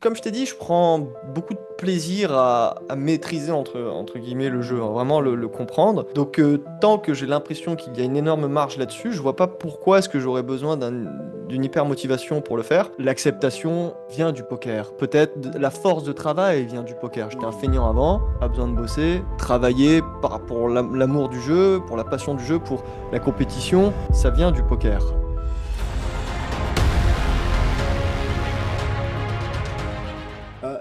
Comme je t'ai dit, je prends beaucoup de plaisir à maîtriser entre guillemets le jeu, hein, vraiment le comprendre. Donc tant que j'ai l'impression qu'il y a une énorme marge là-dessus, je vois pas pourquoi est-ce que j'aurais besoin d'une hyper motivation pour le faire. L'acceptation vient du poker. Peut-être la force de travail vient du poker. J'étais un feignant avant, pas besoin de bosser, travailler pour l'amour du jeu, pour la passion du jeu, pour la compétition, ça vient du poker.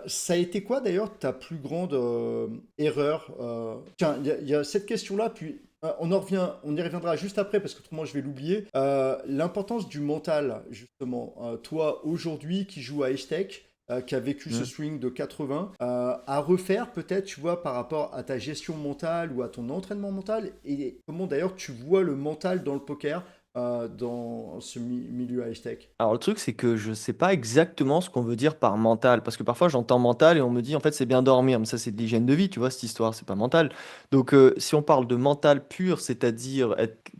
Ça a été quoi d'ailleurs ta plus grande erreur Tiens, il y a cette question-là, puis on y reviendra juste après parce que autrement je vais l'oublier. L'importance du mental, justement. Toi, aujourd'hui, qui joue à Hashtag, qui a vécu ce Hmm. swing de 80, à refaire peut-être, tu vois, par rapport à ta gestion mentale ou à ton entraînement mental, et comment d'ailleurs tu vois le mental dans le poker, dans ce milieu à Hashtag. Alors le truc, c'est que je sais pas exactement ce qu'on veut dire par mental, parce que parfois j'entends mental et on me dit en fait c'est bien dormir, mais ça c'est de l'hygiène de vie, tu vois, cette histoire, c'est pas mental. Donc si on parle de mental pur, c'est-à-dire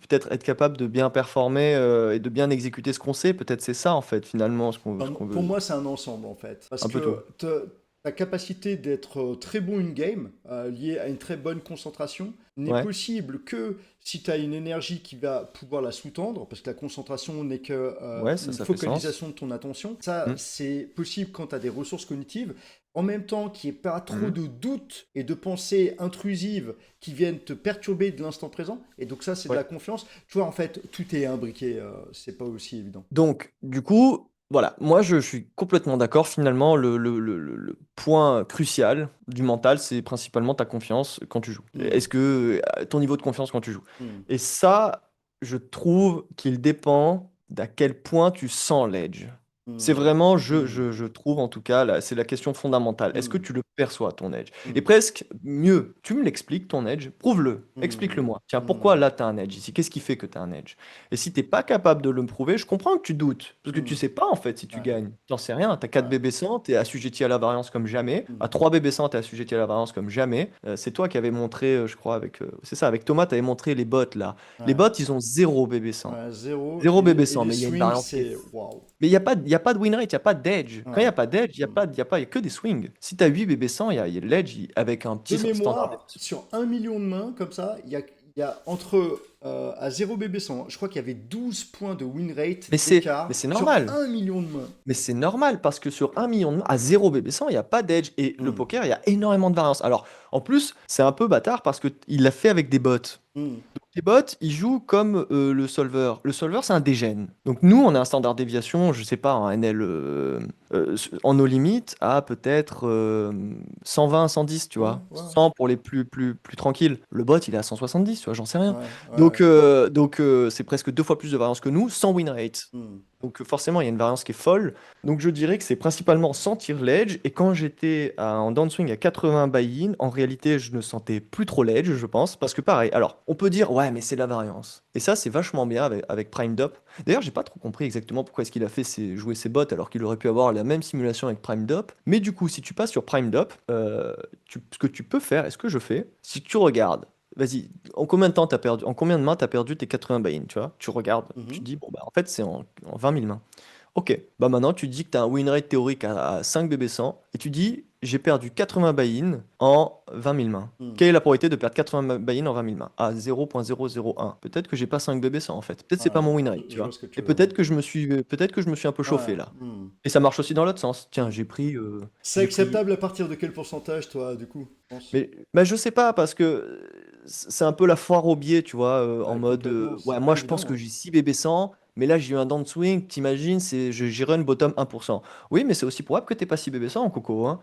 peut-être être capable de bien performer et de bien exécuter ce qu'on sait, peut-être c'est ça en fait finalement ce qu'on Pour veut, moi, c'est un ensemble en fait. Parce un peu tout. que ta capacité d'être très bon in-game, liée à une très bonne concentration, n'est Ouais. possible que si tu as une énergie qui va pouvoir la sous-tendre, parce que la concentration n'est que Ouais, une ça fait sens. focalisation de ton attention. Ça, Hmm. c'est possible quand tu as des ressources cognitives. En même temps, qu'il n'y ait pas trop Mhm. de doutes et de pensées intrusives qui viennent te perturber de l'instant présent. Et donc ça, c'est de Ouais. la confiance. Tu vois, en fait, tout est imbriqué. C'est pas aussi évident. Donc, du coup, voilà, moi je suis complètement d'accord. Finalement, le point crucial du mental, c'est principalement ta confiance quand tu joues. Hmm. Est-ce que ton niveau de confiance quand tu joues? Hmm. Et ça, je trouve qu'il dépend d'à quel point tu sens l'edge. C'est Hmm. vraiment, Hmm. je trouve en tout cas, c'est la question fondamentale. Est-ce que Hmm. tu le perçois, ton edge? Et Hmm. presque mieux, tu me l'expliques, ton edge, prouve-le, Hmm. explique-le-moi. Tiens, pourquoi Hmm. là, tu as un edge ici? Qu'est-ce qui fait que tu as un edge? Et si t'es pas capable de le me prouver, je comprends que tu doutes. Parce que tu Hmm. sais pas en fait si tu Ouais, gagnes. T'en sais rien. T'as 4 ouais. BB 100, t'es assujetti à la variance comme jamais. À Hmm. 3 BB 100, t'es assujetti à la variance comme jamais. C'est toi qui avais montré, je crois, avec. C'est ça, avec Thomas, t'avais montré les bots là. Les Ouais. bots, ils ont 0 BB 100. Ouais, zéro. 0 BB Et 100, les mais il y a une swings, variance qui est. c'est waouh. Mais il y a pas de win rate, il n'y a pas d'edge. Quand il n'y Ouais. a pas d'edge, Hmm. il y a que des swings. Si tu as 8 BB 100, il y a l'edge avec un De petit standard mémoire, déviation. sur 1 million de mains, comme ça, il y a entre à 0 BB100, je crois qu'il y avait 12 points de win rate Mais d'écart c'est sur normal. 1 million de mains. Mais c'est normal parce que sur 1 million de mains, à 0 BB100, il n'y a pas d'edge. Et le Hmm. poker, il y a énormément de variance. Alors, en plus, c'est un peu bâtard parce qu'il l'a fait avec des bots. Hmm. Les bots, ils jouent comme le solver. Le solver, c'est un dégène. Donc nous, on a un standard déviation, je sais pas, un NL en nos limites à peut-être 120, 110, tu Ouais, vois. ouais, 100 pour les plus tranquilles. Le bot, il est à 170, tu vois, j'en sais rien. ouais, Donc ouais. c'est presque 2 fois plus de variance que nous, sans win rate. Hmm. Donc forcément, il y a une variance qui est folle. Donc je dirais que c'est principalement sentir l'edge. Et quand j'étais en downswing à 80 buy-in, en réalité, je ne sentais plus trop l'edge, je pense. Parce que pareil, alors, on peut dire, ouais, mais c'est la variance. Et ça, c'est vachement bien avec Prime Dop. D'ailleurs, j'ai pas trop compris exactement pourquoi est-ce qu'il a fait jouer ses bots alors qu'il aurait pu avoir la même simulation avec Prime Dop. Mais du coup, si tu passes sur Prime Dop, ce que tu peux faire, et ce que je fais, si tu regardes, vas-y, en combien de temps t'as perdu, en combien de mains t'as perdu tes 80 buy-in, tu vois? Tu regardes, tu te Mhm. dis, bon, bah, en fait, c'est en 20 000 mains. Ok, bah maintenant tu dis que tu as un win rate théorique à 5 BB 100 et tu dis j'ai perdu 80 buy-in en 20 000 mains. Hmm. Quelle est la probabilité de perdre 80 buy-in en 20 000 mains? À 0,001. Peut-être que j'ai pas 5 BB 100 en fait. Peut-être c'est pas Ouais, mon win je, rate, tu je vois vois. ce que tu Et veux dire. peut-être que je me suis un peu Ouais. chauffé là. Hmm. Et ça marche aussi dans l'autre sens. Tiens, Hmm. C'est j'ai pris. acceptable à partir de quel pourcentage, toi, du coup, je pense? Mais bah, je sais pas parce que c'est un peu la foire au biais, tu vois, en Ouais, mode complètement, ouais, c'est pas moi je pense évident, que hein. j'ai 6 BB 100, mais là j'ai eu un downswing, t'imagines, j'ai run bottom 1%. Oui, mais c'est aussi probable que t'aies pas 6 BB 100 en coco, hein.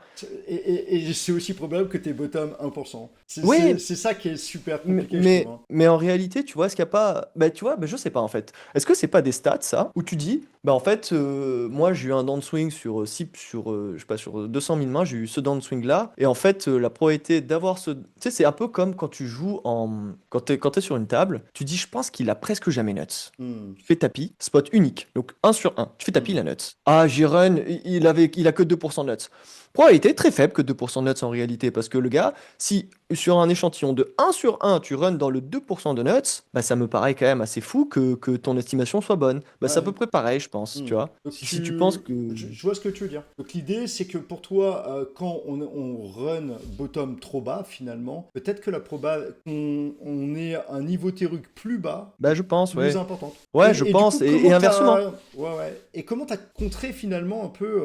Et c'est aussi probable que t'es bottom 1%. C'est Oui, c'est- c'est ça qui est super Mais, compliqué, je trouve, mais, hein. mais en réalité, tu vois, est-ce qu'il n'y a pas. Bah, tu vois, bah, je sais pas en fait. Est-ce que c'est pas des stats, ça, où tu dis, bah en fait, moi j'ai eu un downswing je sais pas, sur 200 000 mains, j'ai eu ce downswing-là, et en fait, la probabilité d'avoir ce. Tu sais, c'est un peu comme quand tu joues en. Quand t'es sur une table, tu dis, je pense qu'il a presque jamais nuts. Hmm. Tu fais tapis, spot unique, donc 1 sur 1. Tu fais tapis, Hmm. il a nuts. Ah, j'ai run, il a que 2% nuts. Probabilité très faible que 2% de nuts en réalité, parce que le gars, si sur un échantillon de 1 sur 1, tu runs dans le 2% de nuts, bah ça me paraît quand même assez fou que ton estimation soit bonne. Bah c'est à Ouais. peu près pareil, je pense, tu Hmm. vois. Donc Si tu penses que... je vois ce que tu veux dire. Donc l'idée, c'est que pour toi, quand on run bottom trop bas, finalement, peut-être que la proba qu'on ait un niveau théorique plus bas Bah je pense, plus ouais. importante. Ouais, je Et du coup, pense, et inversement. ouais, ouais. Et comment t'as contré finalement un peu,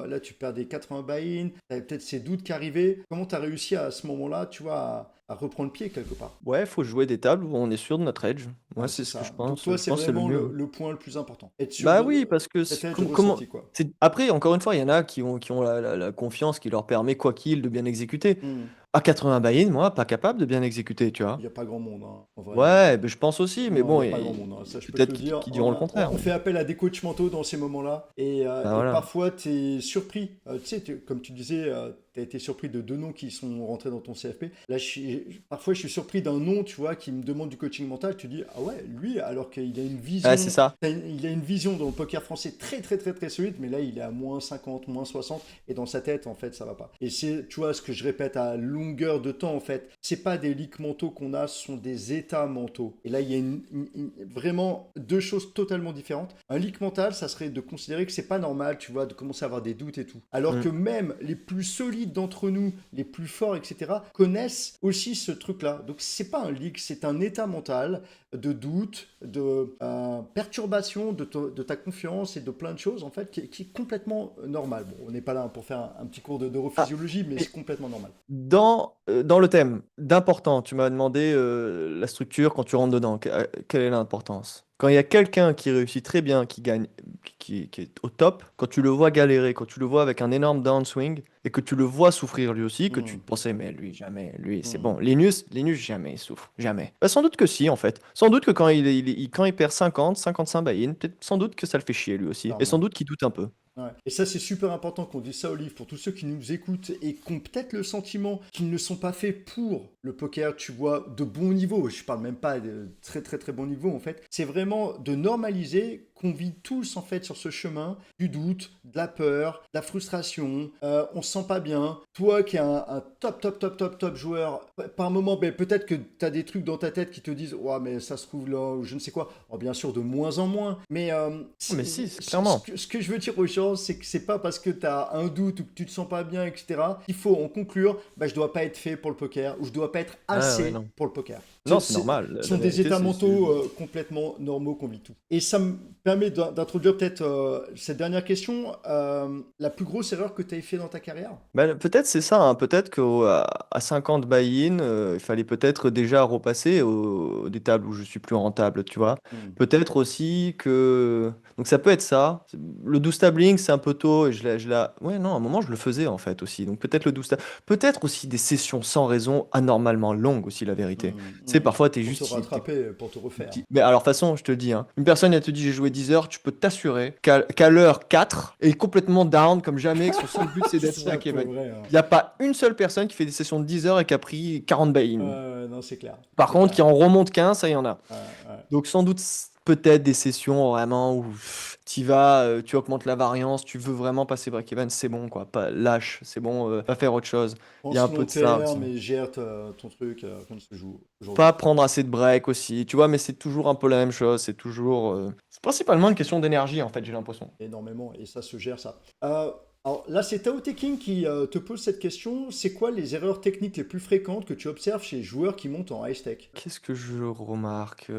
là tu perdais 80 buy-in, t'avais peut-être ces doutes qui arrivaient, comment t'as réussi à ce moment-là, tu vois, à reprendre pied quelque part? Ouais, faut jouer des tables où on est sûr de notre edge. Moi, Ouais, c'est c'est ce que je ça. Donc pense. toi, Je c'est pense que c'est le vraiment mieux. le point le plus important. Être sûr Bah de oui, parce que cet edge comment ressenti, quoi. après, encore une fois, il y en a qui ont la confiance qui leur permet, quoi qu'il, de bien exécuter. Hmm. À 80 buy-in, moi, pas capable de bien exécuter, tu Il vois. n'y a pas grand monde, hein, en vrai. Ouais, ben, je pense aussi, mais Non, il n'y bon, a pas grand monde, hein. Ça, je peux te peut-être le dire. qu'ils diront le contraire. On fait appel à des coachs mentaux dans ces moments-là. Bah Et voilà. parfois, tu es surpris. Tu sais, comme tu disais, tu as été surpris de deux noms qui sont rentrés dans ton CFP. Là, parfois, je suis surpris d'un nom, tu vois, qui me demande du coaching mental. Tu dis, ah ouais, lui, alors qu'il a une Ouais, c'est vision, ça. il a une vision dans le poker français très, très, très, très solide, mais là, il est à moins 50, moins 60, et dans sa tête, en fait, ça va pas. Et c'est, tu vois, ce que je répète à longueur de temps, en fait, c'est pas des leaks mentaux qu'on a, ce sont des états mentaux. Et là, il y a vraiment deux choses totalement différentes. Un leak mental, ça serait de considérer que c'est pas normal, tu vois, de commencer à avoir des doutes et tout. Alors Mm. que même les plus solides d'entre nous, les plus forts, etc., connaissent aussi ce truc-là. Donc c'est pas un leak, c'est un état mental de doute, de perturbation de ta confiance et de plein de choses, en fait, qui est complètement normal. Bon, on n'est pas là pour faire un petit cours de Ah, neurophysiologie, mais et c'est complètement normal. dans le thème d'important, tu m'as demandé la structure quand tu rentres dedans. Quelle est l'importance? Quand il y a quelqu'un qui réussit très bien, qui gagne, qui est au top, quand tu le vois galérer, quand tu le vois avec un énorme downswing, et que tu le vois souffrir lui aussi, que tu Hmm, te pensais, mais lui, jamais, lui, c'est hmm. bon. Linus, jamais, il souffre, jamais. Bah, sans doute que si, en fait. Sans doute que quand il perd 50, 55 buy-in, peut-être sans doute que ça le fait chier lui aussi. Et sans Clairement. doute qu'il doute un peu. Ouais. Et ça, c'est super important qu'on dise ça au livre pour tous ceux qui nous écoutent et qui ont peut-être le sentiment qu'ils ne sont pas faits pour le poker, tu vois, de bon niveau. Je parle même pas de très très très bon niveau en fait. C'est vraiment de normaliser qu'on vit tous en fait sur ce chemin du doute, de la peur, de la frustration. On se sent pas bien. Toi qui es un top top top top top joueur, par moment, ben, peut-être que tu as des trucs dans ta tête qui te disent, ouais, mais ça se trouve là, ou je ne sais quoi. Alors, bien sûr, de moins en moins. Mais Oh, mais si, clairement. ce que je veux dire aux gens, c'est que c'est pas parce que tu as un doute ou que tu te sens pas bien, etc., qu'il faut en conclure, bah, je dois pas être fait pour le poker ou je dois pas être Ah ouais, assez non. pour le poker. Non, c'est normal. Ce La sont des vérité, états c'est mentaux complètement normaux qu'on vit tout. Et ça me permet d'introduire peut-être cette dernière question. La plus grosse erreur que tu aies fait dans ta carrière? bah, peut-être c'est ça, hein. Peut-être qu'à 50 buy-in, il fallait peut-être déjà repasser des tables où je suis plus rentable, tu vois. Hmm. Peut-être aussi que... Donc ça peut être ça. Le 12 tabling, c'est un peu tôt et Ouais, non, à un moment, je le faisais en fait aussi. Donc peut-être le 12 tab... Peut-être aussi des sessions sans raison anormalement longues aussi, la vérité. Hmm, Tu sais, hmm. parfois, t'es Pour te juste... rattraper, pour te refaire. Mais alors, de toute façon, je te le dis, hein, une personne, elle te dit j'ai joué 10 heures, tu peux t'assurer qu'à l'heure 4, elle est complètement down comme jamais, que son seul but c'est d'être C'est un 5 et peu ben, vrai, hein. il n'y a pas une seule personne qui fait des sessions de 10 heures et qui a pris 40 buy-in. Non, c'est clair. Par C'est contre, clair. qui en remonte 15, ça y en a. Ouais, ouais. Donc sans doute peut-être des sessions vraiment où tu vas, tu augmentes la variance, tu veux vraiment passer break-even, c'est bon quoi, pas lâche, c'est bon, va faire autre chose. Il y a Pense un peu long de ça aussi. terme et gère ton truc, rien ne se joue aujourd'hui. Pas prendre assez de break aussi, tu vois, mais c'est toujours un peu la même chose, c'est toujours... C'est principalement une question d'énergie en fait, j'ai l'impression. Énormément, et ça se gère ça. Alors là, c'est Tao Te King qui te pose cette question. C'est quoi les erreurs techniques les plus fréquentes que tu observes chez les joueurs qui montent en high stake? Qu'est-ce que je remarque?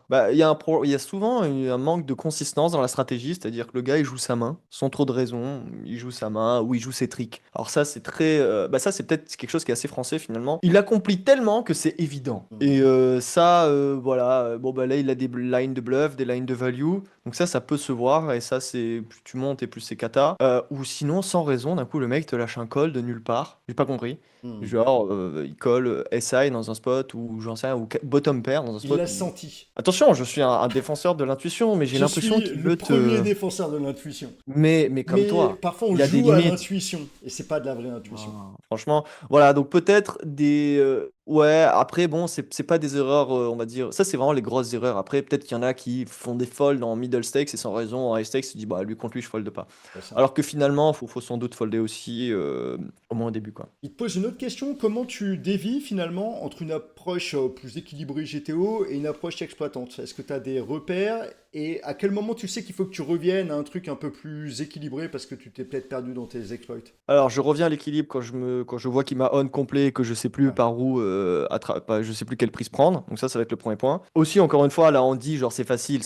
Bah, il y a souvent un manque de consistance dans la stratégie, c'est-à-dire que le gars il joue sa main, sans trop de raison, il joue sa main ou il joue ses tricks. Alors ça c'est très, bah ça c'est peut-être quelque chose qui est assez français finalement. Il accomplit tellement que c'est évident. Hmm. Et ça, voilà, bon bah là il a des lines de bluff, des lines de value, donc ça peut se voir et ça c'est plus tu montes et plus c'est kata. Ou sinon sans raison d'un coup le mec te lâche un call de nulle part, j'ai pas compris. Hmm. Genre, il colle SI dans un spot ou j'en sais rien, ou bottom pair dans un Il spot l'a où... senti. Attention, je suis un défenseur de l'intuition, mais j'ai Je l'impression suis qu'il le veut premier te... défenseur de l'intuition. Mais comme Mais toi, parfois, on il a des joue à limites. l'intuition, et c'est pas de la vraie intuition. Franchement, voilà, donc peut-être des... Ouais, après, bon, c'est pas des erreurs, on va dire. Ça, c'est vraiment les grosses erreurs. Après, peut-être qu'il y en a qui font des folds en middle stakes et sans raison, en high stakes, se dit, bah, lui contre lui, je fold pas. C'est ça. Alors que finalement, faut sans doute folder aussi, au moins au début, quoi. Il te pose une autre question, comment tu dévis finalement entre une approche plus équilibrée GTO et une approche exploitante? Est-ce que tu as des repères et à quel moment tu sais qu'il faut que tu reviennes à un truc un peu plus équilibré parce que tu t'es peut-être perdu dans tes exploits? Alors, je reviens à l'équilibre quand je vois qu'il m'a on complet et que je sais plus Ouais. par où, je sais plus quelle prise prendre. Donc ça va être le premier point. Aussi, encore une fois, là, on dit genre c'est facile,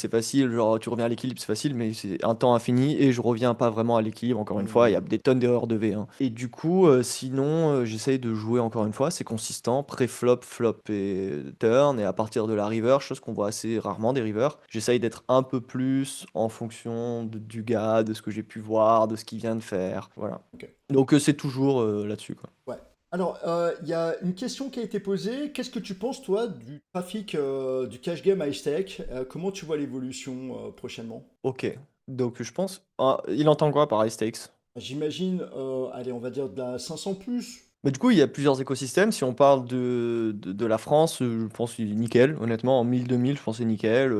genre tu reviens à l'équilibre, c'est facile, mais c'est un temps infini et je reviens pas vraiment à l'équilibre. Encore une fois, il y a Hmm. des tonnes d'erreurs de V, hein. Et du coup, sinon, j'essaye de jouer encore une fois, c'est consistant, pré-flop, flop et turn. Et à partir de la river, chose qu'on voit assez rarement des rivers, j'essaye d'être un peu plus en fonction du gars, de ce que j'ai pu voir, de ce qu'il vient de faire. Voilà. Ok. Donc c'est toujours là-dessus, quoi. Ouais. Alors, il y a une question qui a été posée. Qu'est-ce que tu penses, toi, du trafic du cash game high stake? Comment tu vois l'évolution prochainement? Ok. Donc je pense. Ah, il entend quoi par high stakes? J'imagine, allez, on va dire de la 500 plus. Mais du coup, il y a plusieurs écosystèmes. Si on parle de la France, je pense que c'est nickel. Honnêtement, en 1000-2000, je pense que c'est nickel.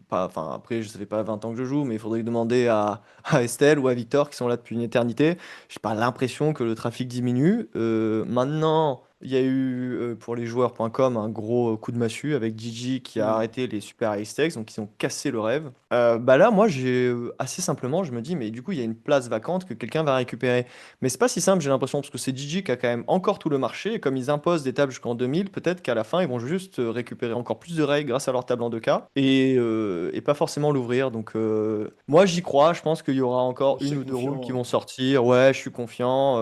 Pas, enfin, après, ça fait pas 20 ans que je joue, mais il faudrait demander à Estelle ou à Victor qui sont là depuis une éternité. J'ai pas l'impression que le trafic diminue. Maintenant, il y a eu pour les joueurs.com un gros coup de massue avec Gigi qui a Hmm. arrêté les super high stakes, donc ils ont cassé le rêve. Bah là, moi, j'ai assez simplement, je me dis, mais du coup, il y a une place vacante que quelqu'un va récupérer. Mais c'est pas si simple, j'ai l'impression, parce que c'est Gigi qui a quand même encore tout le marché, et comme ils imposent des tables jusqu'en 2000, peut-être qu'à la fin, ils vont juste récupérer encore plus de règles grâce à leur table en 2K, et pas forcément l'ouvrir. Donc, moi, j'y crois, je pense qu'il y aura encore Bon, une c'est ou deux rules confiant, qui hein. vont sortir. Ouais, je suis confiant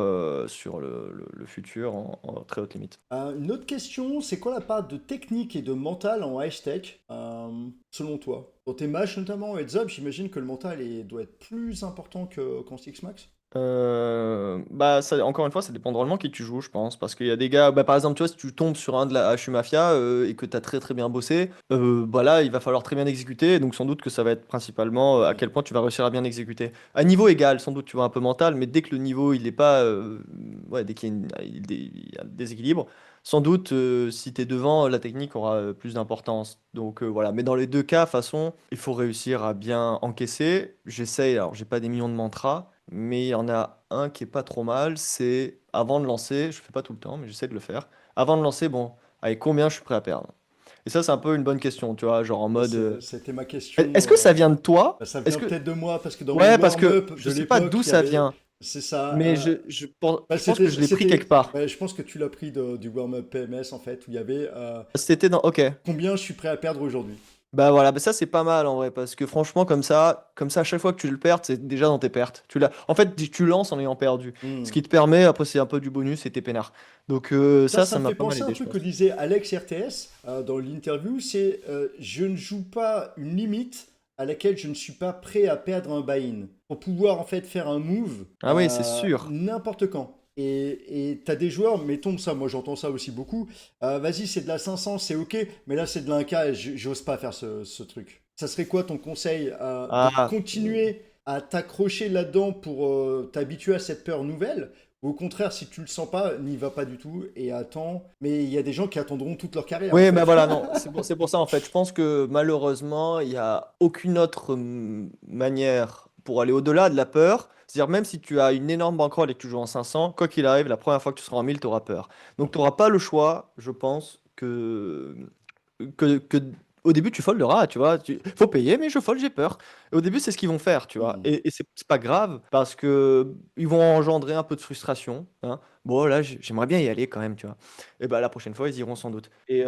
sur le futur en très haute limite. Une autre question, c'est quoi la part de technique et de mental en high stake, selon toi? Dans tes matchs notamment, heads up, j'imagine que le mental doit être plus important qu'en Six Max. Bah ça, encore une fois, ça dépend drôlement qui tu joues, je pense. Parce qu'il y a des gars, bah, par exemple, tu vois, si tu tombes sur un de la HU Mafia et que tu as très très bien bossé, bah là, il va falloir très bien exécuter. Donc sans doute que ça va être principalement à Hmm. quel point tu vas réussir à bien exécuter. À niveau égal, sans doute tu vois un peu mental, mais dès que le niveau il est pas, ouais, dès qu'il y a, il y a un déséquilibre, sans doute si tu es devant, la technique aura plus d'importance. Donc voilà, mais dans les deux cas, de toute façon, il faut réussir à bien encaisser. J'essaye, alors j'ai pas des millions de mantras. Mais il y en a un qui est pas trop mal, c'est avant de lancer, je fais pas tout le temps, mais j'essaie de le faire. Avant de lancer, bon, avec combien je suis prêt à perdre? Et ça, c'est un peu une bonne question, tu vois, genre en mode. C'était ma Est-ce question. que ça vient de toi? Bah, ça Est-ce vient que. peut-être de moi, parce que dans mon Ouais, parce que warm-up je de sais pas l'époque, d'où il y ça avait. vient, C'est ça. mais Bah, je pense que je l'ai pris quelque part. bah, je pense que tu l'as pris du warm-up PMS, en fait, où il y avait C'était dans. Ok. combien je suis prêt à perdre aujourd'hui. Bah voilà, bah ça c'est pas mal en vrai, parce que franchement, comme ça, à chaque fois que tu le perds, c'est déjà dans tes pertes. En fait, tu lances en ayant perdu. Ce Hmm. qui te permet, après, c'est un peu du bonus et t'es peinard. Donc Ça ça me m'a fait pas mal penser à un aidé, je truc que pense. disait Alex RTS dans l'interview, c'est je ne joue pas une limite à laquelle je ne suis pas prêt à perdre un buy-in pour pouvoir en fait faire un move Ah oui, c'est sûr. n'importe quand. Et t'as des joueurs, mettons ça, moi j'entends ça aussi beaucoup. Vas-y, c'est de la 500, c'est ok, mais là c'est de l'Inca et j'ose pas faire ce truc. Ça serait quoi ton conseil de Ah, continuer à t'accrocher là-dedans pour t'habituer à cette peur nouvelle? Ou au contraire, si tu le sens pas, n'y va pas du tout et attends. Mais il y a des gens qui attendront toute leur carrière en oui, bah fait. voilà, non, c'est pour ça en fait. Je pense que malheureusement, il n'y a aucune autre manière pour aller au-delà de la peur. C'est-à-dire, même si tu as une énorme bankroll et que tu joues en 500, quoi qu'il arrive, la première fois que tu seras en 1000, tu auras peur. Donc, tu n'auras pas le choix, je pense, que au début, tu folderas, tu vois. Faut payer, mais je fold, j'ai peur. Et au début, c'est ce qu'ils vont faire, tu vois. Hmm. Et c'est pas grave parce que ils vont engendrer un peu de frustration, hein. Bon, là, j'aimerais bien y aller quand même, tu vois. Et bah, la prochaine fois, ils iront sans doute. Et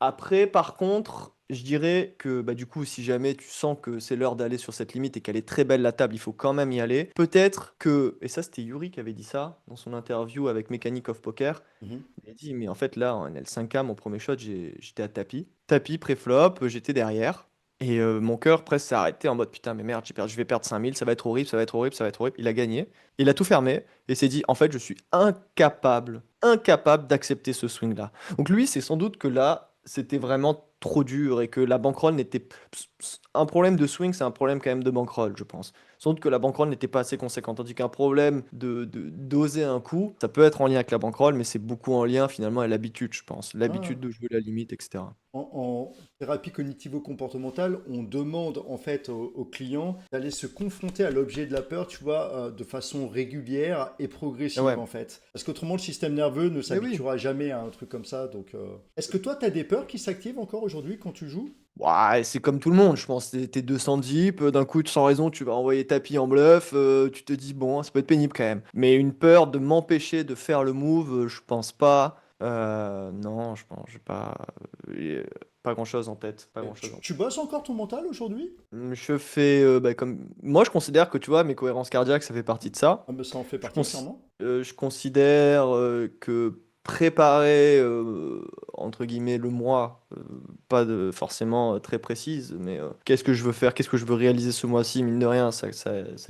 après, par contre, je dirais que bah, du coup, si jamais tu sens que c'est l'heure d'aller sur cette limite et qu'elle est très belle la table, il faut quand même y aller. Peut-être que, et ça, c'était Yuri qui avait dit ça dans son interview avec Mechanic of Poker. Mhm. Il a dit, mais en fait, là, en L5K, mon premier shot, j'étais à tapis. Tapis, pré-flop, j'étais derrière. Et mon cœur presque s'est arrêté en mode putain, mais merde, je vais perdre 5000, ça va être horrible, ça va être horrible, ça va être horrible. Il a gagné. Il a tout fermé et s'est dit, en fait, je suis incapable d'accepter ce swing-là. Donc lui, c'est sans doute que là, c'était vraiment trop dur et que la bankroll n'était. Un problème de swing, c'est un problème quand même de bankroll, je pense. sans doute que la bankroll n'était pas assez conséquente. Tandis qu'un problème d'oser un coup, ça peut être en lien avec la bankroll, mais c'est beaucoup en lien finalement avec l'habitude, je pense. Ah, L'habitude de jouer la limite, etc. en thérapie cognitivo-comportementale, on demande en fait aux clients d'aller se confronter à l'objet de la peur, tu vois, de façon régulière et Ah progressive ouais, en fait. Parce qu'autrement, le système nerveux ne mais oui. s'habituera jamais à un truc comme ça. Donc, est-ce que toi, tu as des peurs qui s'activent encore aujourd'hui quand tu joues? Ouais, c'est comme tout le monde, je pense. T'es 200 deep, d'un coup, sans raison, tu vas envoyer tapis en bluff, tu te dis, bon, ça peut être pénible quand même. Mais une peur de m'empêcher de faire le move, je pense pas. Non, je pense, j'ai pas grand-chose en tête. Pas Et grand-chose en tu bosses encore ton mental aujourd'hui? Je fais, bah, comme... Moi, je considère que, tu vois, mes cohérences cardiaques, ça fait partie de ça. Ah, mais ça en fait Je, partie, clairement. je considère que préparer, entre guillemets, le mois, pas de forcément très précise, mais qu'est-ce que je veux faire, qu'est-ce que je veux réaliser ce mois-ci, mine de rien, ça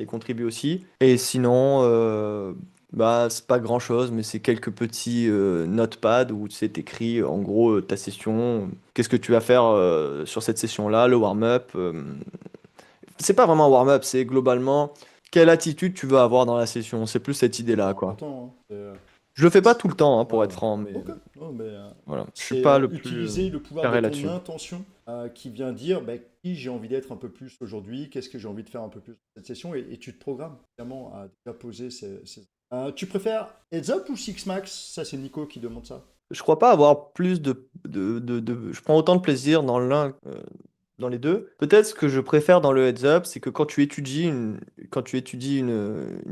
y contribue aussi. Et sinon, bah, c'est pas grand-chose, mais c'est quelques petits notepads où tu sais, t'écris en gros ta session, qu'est-ce que tu vas faire sur cette session-là, le warm-up. C'est pas vraiment un warm-up, c'est globalement quelle attitude tu veux avoir dans la session. C'est plus cette C'est idée-là, quoi. important, hein. Je le fais pas C'est- tout le temps, hein, Ouais, pour être ouais. franc, mais Ok. Non, mais voilà. Je suis c'est pas le plus utiliser le pouvoir de carré ton là-dessus. intention qui vient dire bah, qui j'ai envie d'être un peu plus aujourd'hui, qu'est-ce que j'ai envie de faire un peu plus dans cette session, et tu te programmes évidemment à déjà poser tu préfères Heads Up ou Six Max? Ça, c'est Nico qui demande ça. Je crois pas avoir plus Je prends autant de plaisir dans l'un, dans les deux. Peut-être ce que je préfère dans le heads up, c'est que quand tu étudies une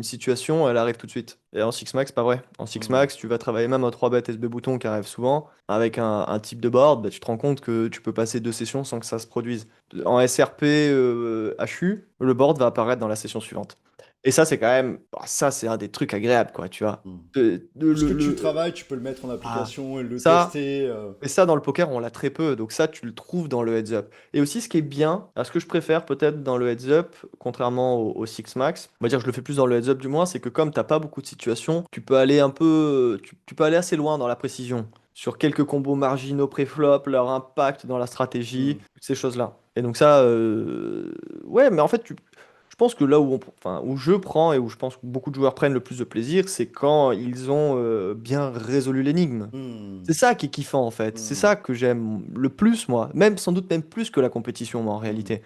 situation, elle arrive tout de suite. Et en Six Max, pas vrai. En Six Hmm. Max, tu vas travailler même en 3 bêtes SB bouton qui arrive souvent. Avec un type de board, bah, tu te rends compte que tu peux passer 2 sessions sans que ça se produise. En SRP HU, le board va apparaître dans la session suivante. Et ça, c'est quand même, ça, c'est un des trucs agréables, quoi, tu vois. Hmm. Tout ce que tu Le... travailles, tu peux le mettre en Ah, application et le ça. tester. Et ça, dans le poker, on l'a très peu. Donc ça, tu le trouves dans le heads up. Et aussi, ce qui est bien, ce que je préfère peut-être dans le heads up, contrairement au Six Max, on va dire que je le fais plus dans le heads up du moins, c'est que comme t'as pas beaucoup de situations, tu peux aller un peu, tu peux aller assez loin dans la précision. Sur quelques combos marginaux pré-flop, leur impact dans la stratégie, Hmm. toutes ces choses-là. Et donc ça, ouais, mais en fait, je pense que là où, enfin, où je prends et où je pense que beaucoup de joueurs prennent le plus de plaisir, c'est quand ils ont bien résolu l'énigme. Hmm. C'est ça qui est kiffant en fait. C'est Hmm. ça que j'aime le plus moi. Même sans doute même plus que la compétition moi en Hmm. réalité.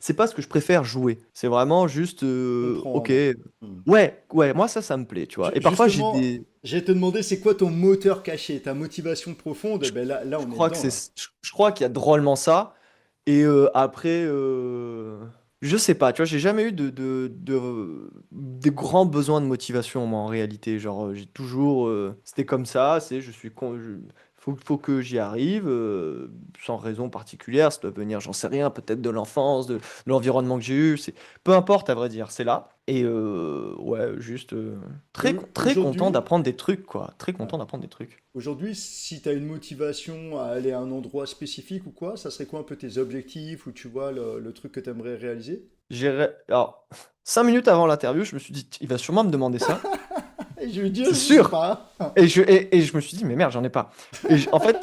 C'est pas ce que je préfère jouer. C'est vraiment juste ok. Comprendre. Hmm. Ouais, moi ça me plaît, tu vois. Et parfois j'ai Justement, des j'ai te demander c'est quoi ton moteur caché, ta motivation profonde. Eh je, ben là, je on est crois que dedans là. je crois qu'il y a drôlement ça et après je sais pas, tu vois, j'ai jamais eu de grands besoins de motivation moi en réalité. Genre j'ai toujours c'était comme ça, faut que j'y arrive, sans raison particulière, ça doit venir, j'en sais rien, peut-être de l'enfance, de l'environnement que j'ai eu, peu importe à vrai dire, c'est là. Et ouais, juste Et très content aujourd'hui, d'apprendre des trucs, quoi. Très ouais. content d'apprendre des trucs. Aujourd'hui, si tu as une motivation à aller à un endroit spécifique ou quoi, ça serait quoi un peu tes objectifs ou tu vois le truc que tu aimerais réaliser? Alors, 5 minutes avant l'interview, je me suis dit, il va sûrement me demander ça. Et je veux dire, C'est je sais sûr. pas. Et je me suis dit, mais merde, j'en ai pas. En fait,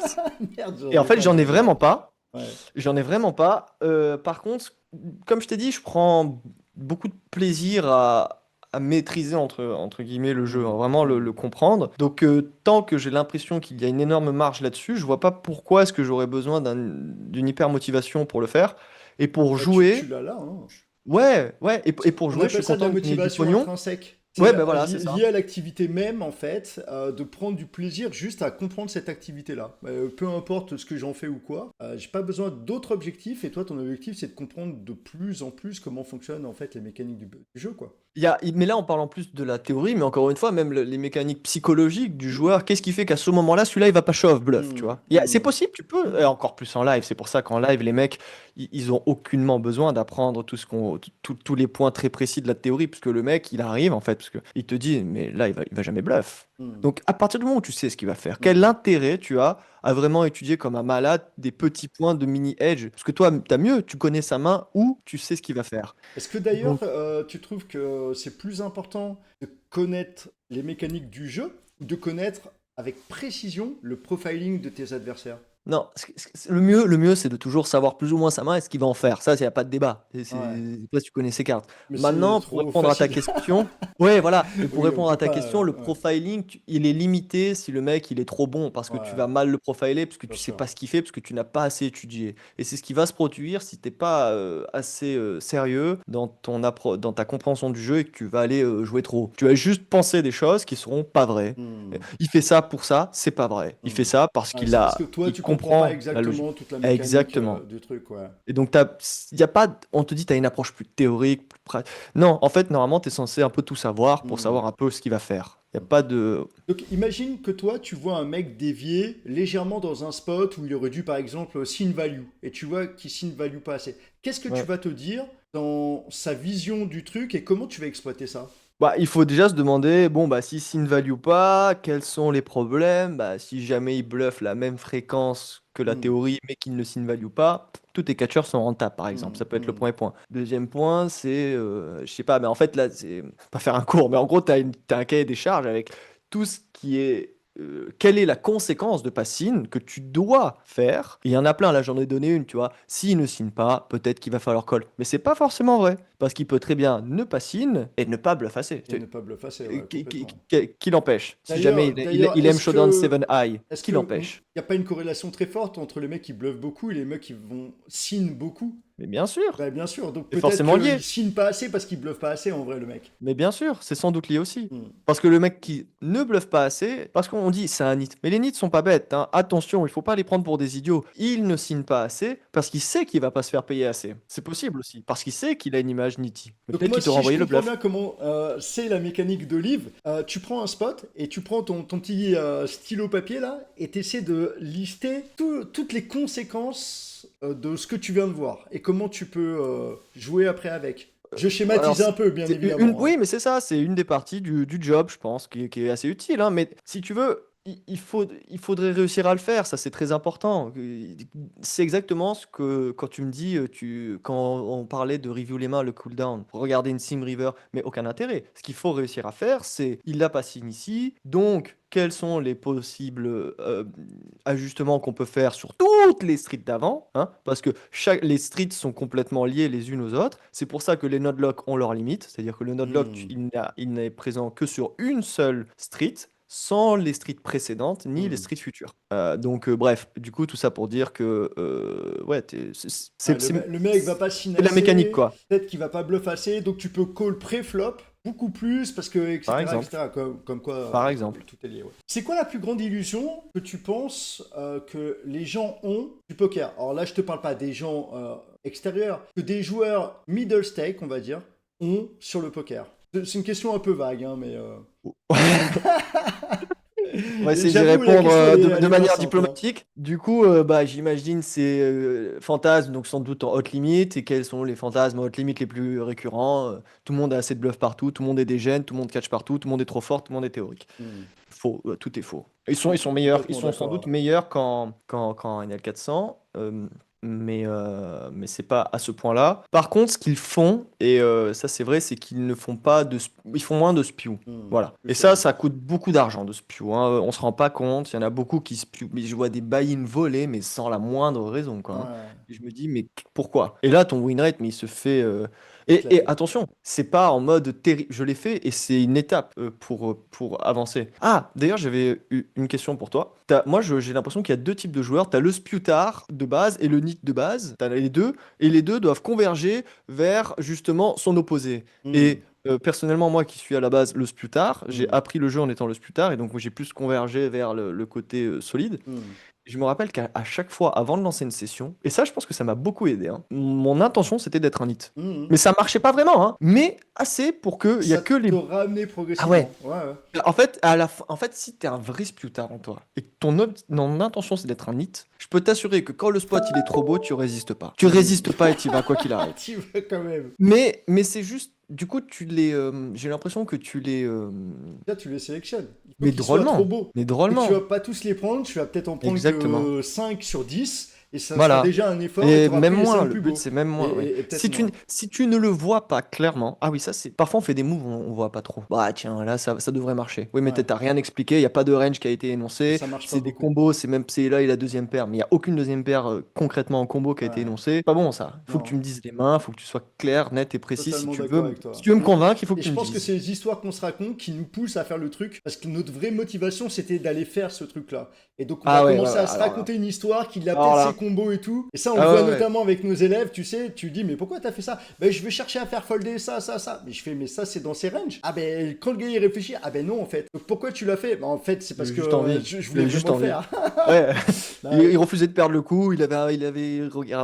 Merde, j'en ai pas, j'en ai c'est bien. vraiment pas. Ouais. J'en ai vraiment pas. Par contre, comme je t'ai dit, je prends beaucoup de plaisir à maîtriser entre guillemets le jeu, hein, Hmm, vraiment hmm. le comprendre. Donc, tant que j'ai l'impression qu'il y a une énorme marge là-dessus, je vois pas pourquoi est-ce que j'aurais besoin d'une hyper motivation pour le faire. Et pour Bah, tu jouer, l'as là, hein. ouais, et pour On jouer, je appelle suis ça de la content de gagner du motivation pognon. intrinsèque. C'est Ouais, ben voilà, c'est ça. lié à l'activité même, en fait, de prendre du plaisir juste à comprendre cette activité-là. Peu importe ce que j'en fais ou quoi, j'ai pas besoin d'autres objectifs, et toi, ton objectif, c'est de comprendre de plus en plus comment fonctionnent, en fait, les mécaniques du jeu, quoi. Mais là, on parle en plus de la théorie, mais encore une fois, même les mécaniques psychologiques du Hmm, joueur, qu'est-ce qui fait qu'à ce moment-là, celui-là, il va pas shove bluff, tu hmm, vois? C'est hmm, possible, tu peux, et encore plus en live. C'est pour ça qu'en live, les mecs, ils ont aucunement besoin d'apprendre tous les points très précis de la théorie, puisque le mec, il arrive, en fait, parce que il te dit, mais là, il va jamais bluff. hmm, Donc, à partir du moment où tu sais ce qu'il va faire, quel hmm. intérêt tu as à vraiment étudier comme un malade des petits points de mini-edge? Parce que toi, t'as mieux, tu connais sa main ou tu sais ce qu'il va faire. Est-ce que d'ailleurs, Donc, tu trouves que c'est plus important de connaître les mécaniques du jeu ou de connaître avec précision le profiling de tes adversaires? Non, le mieux, c'est de toujours savoir plus ou moins sa main et ce qu'il va en faire. Ça, il n'y a pas de débat. Ouais. Après, tu connais ses cartes. Mais c'est Maintenant, pour trop répondre à ta facile. question, ouais, voilà. Et pour Oui, on répondre à peut ta pas. question, le Ouais, profiling, il est limité si le mec, il est trop bon, parce que tu ouais, vas mal le profiler, parce que bien tu sais sûr. pas ce qu'il fait, parce que tu n'as pas assez étudié. Et c'est ce qui va se produire si t'es pas assez sérieux dans dans ta compréhension du jeu et que tu vas aller jouer trop. Tu vas juste penser des choses qui seront pas vraies. Hmm, Il fait ça pour ça, c'est pas vrai. Il fait hmm. ça parce Ouais, qu'il c'est parce que toi, il tu comprends pas comprend la logique. exactement toute la mécanique Exactement. du truc, ouais. Et donc, y a pas, on te dit, tu as une approche plus théorique, Non, en fait, normalement, tu es censé un peu tout savoir pour Hmm, savoir un peu ce qu'il va faire. Il n'y a hmm. pas de. Donc imagine que toi, tu vois un mec dévier légèrement dans un spot où il aurait dû, par exemple, sin value, et tu vois qu'il sin value pas assez. Qu'est-ce que tu Ouais. vas te dire dans sa vision du truc et comment tu vas exploiter ça? Bah, il faut déjà se demander, bon, bah, si ne value pas, quels sont les problèmes? Bah, si jamais il bluffe la même fréquence que la Hmm, théorie, mais qu'il ne signe value pas, tous tes catcheurs sont rentables, par exemple. hmm, Ça peut être le hmm. premier point. Deuxième point, c'est, je sais pas, mais en fait, là, c'est pas faire un cours, mais en gros, t'as un cahier des charges avec tout ce qui est. Quelle est la conséquence de pas signe que tu dois faire? Il y en a plein, là j'en ai donné une, tu vois. S'il ne signe pas, peut-être qu'il va falloir call. Mais c'est pas forcément vrai. Parce qu'il peut très bien ne pas signe et ne pas bluff assez. Et ne pas bluffer, c'est ouais, Qui, qui, complètement. qui l'empêche? Si jamais D'ailleurs, d'ailleurs, il aime Showdown 7 High, est-ce qui que l'empêche? y a pas une corrélation très forte entre les mecs qui bluffent beaucoup et les mecs qui vont signe beaucoup? Mais bien sûr, Bah, bien sûr, donc c'est peut-être forcément qu'il lié. signe pas assez parce qu'il bluffe pas assez en vrai, le mec. Mais bien sûr, c'est sans doute lié aussi. Hmm. Parce que le mec qui ne bluffe pas assez, parce qu'on dit c'est un nit. Mais les nits sont pas bêtes, hein. Attention, il faut pas les prendre pour des idiots. Il ne signe pas assez parce qu'il sait qu'il va pas se faire payer assez. C'est possible aussi. Parce qu'il sait qu'il a une image nitty. Mais Donc peut-être moi, qu'il te si je renvoyait le comprends bluff. bien comment c'est la mécanique de livre, tu prends un spot et tu prends ton petit stylo papier là et tu essaies de lister toutes les conséquences de ce que tu viens de voir et comment tu peux jouer après avec. Je Alors, schématise un peu, bien évidemment, hein. oui, mais c'est ça, c'est une des parties du job, je pense, qui est assez utile, hein. Mais si tu veux, il faudrait réussir à le faire, ça c'est très important. C'est exactement ce que, quand tu me dis, quand on parlait de review les mains, le cooldown, regarder une sim river, mais aucun intérêt. Ce qu'il faut réussir à faire, c'est, il l'a pas signé ici, donc quels sont les possibles ajustements qu'on peut faire sur toutes les streets d'avant, hein, parce que les streets sont complètement liées les unes aux autres. C'est pour ça que les node-lock ont leurs limites, c'est-à-dire que le node-lock, Hmm, il n'est présent que sur une seule street, sans les streets précédentes ni les hmm. streets futures. Donc, bref, du coup, tout ça pour dire que, ouais, Ouais, le mec va pas signer c'est la mécanique, assez, quoi, peut-être qu'il va pas bluff assez, donc tu peux call pré-flop beaucoup plus parce que par etc exemple. etc comme quoi Par exemple. tout est lié. Ouais. C'est quoi la plus grande illusion que tu penses que les gens ont du poker? Alors là je te parle pas des gens extérieurs, que des joueurs middle stake on va dire ont sur le poker. C'est une question un peu vague hein, mais On va essayer d'y j'avoue la répondre question elle de est pas manière simple. Hein. diplomatique. Du coup, bah, j'imagine ces fantasmes, donc sans doute en hot limit. Et quels sont les fantasmes en hot limit les plus récurrents? Tout le monde a assez de bluff partout, tout le monde est dégène, tout le monde catch partout, tout le monde est trop fort, tout le monde est théorique. Hmm. Faux, tout est faux. Ils sont meilleurs, ils Complètement sont sans doute d'accord. meilleurs qu'en NL400, mais c'est pas à ce point-là. Par contre, ce qu'ils font, et ça c'est vrai, c'est qu'ils ne font pas ils font moins de spew. Hmm. Voilà. Plus Et solide. ça coûte beaucoup d'argent de spew, hein. On se rend pas compte. Il y en a beaucoup qui spew. Mais je vois des buy-in volés, mais sans la moindre raison, quoi, hein. Ouais, Et je me dis, mais pourquoi? Et là, ton win rate, mais il se fait. Et éclaté. attention, c'est pas en mode terrible. Je l'ai fait et c'est une étape pour avancer. Ah, d'ailleurs, j'avais une question pour toi. Moi, j'ai l'impression qu'il y a deux types de joueurs. Tu as le spewtard de base et le nit de base. Tu as les deux. Et les deux doivent converger vers justement son opposé. Hmm. Et personnellement, moi qui suis à la base le spewtard, j'ai Hmm. appris le jeu en étant le spewtard. Et donc, moi, j'ai plus convergé vers le côté solide. Hmm. Je me rappelle qu'à chaque fois, avant de lancer une session, et ça, je pense que ça m'a beaucoup aidé, hein, mon intention, c'était d'être un hit. Hmm. Mais ça marchait pas vraiment, hein, mais assez pour que il y a Ça que les. te ramené Ah ouais. progressivement. Ouais, ouais. En fait, en fait, si t'es un vrai spewtard en toi et que ton intention c'est d'être un hit, je peux t'assurer que quand le spot il est trop beau, tu résistes pas. Tu Hmm. résistes pas et tu vas quoi qu'il arrive. Tu veux quand même. Mais c'est juste, du coup, j'ai l'impression que tu les, Là, tu les sélectionnes. Il faut mais qu'ils soient trop drôlement, beaux. mais Et tu vas drôlement, pas tous les prendre. Tu vas peut-être en prendre exactement. que 5 sur 10. Et ça sera Voilà. déjà un effort et tu Et auras même pris les moins, 5 le plus but beaux. c'est même moins, oui. Et peut-être moins. Si tu ne le vois pas clairement, ah oui, ça c'est. Parfois on fait des moves, on voit pas trop. Bah tiens, là ça devrait marcher. Oui, mais Ouais. t'as rien expliqué, il n'y a pas de range qui a été Et énoncé. ça marche pas C'est des beaucoup. combos, c'est là et la deuxième paire, mais il n'y a aucune deuxième paire concrètement en combo qui a été Ouais. énoncée. Pas bon ça. Il faut que tu Non. me dises les mains, il faut que tu sois clair, net et précis. Totalement d'accord avec Si toi. tu veux me convaincre, il faut que Et tu je me pense que dises. c'est les histoires qu'on se raconte qui nous poussent à faire le truc, parce que notre vraie motivation, c'était d'aller faire ce truc-là. Et donc, on va Ah ouais, ouais, commencer ouais, à se alors là. raconter une histoire, qu'il a Alors peut-être ses là. combos et tout. Et ça, on le Ah voit ouais, ouais. notamment avec nos élèves, tu sais, tu dis, mais pourquoi t'as fait ça? Ben, je vais chercher à faire folder ça, ça, ça. Mais je fais, mais ça, c'est dans ses ranges. Ah ben, quand le gars y réfléchit, ah ben non, en fait. Donc, pourquoi tu l'as fait? Ben, en fait, c'est parce J'avais que juste envie. je voulais J'avais juste vraiment le envie. faire. Ouais. Bah, Il refusait de perdre le coup.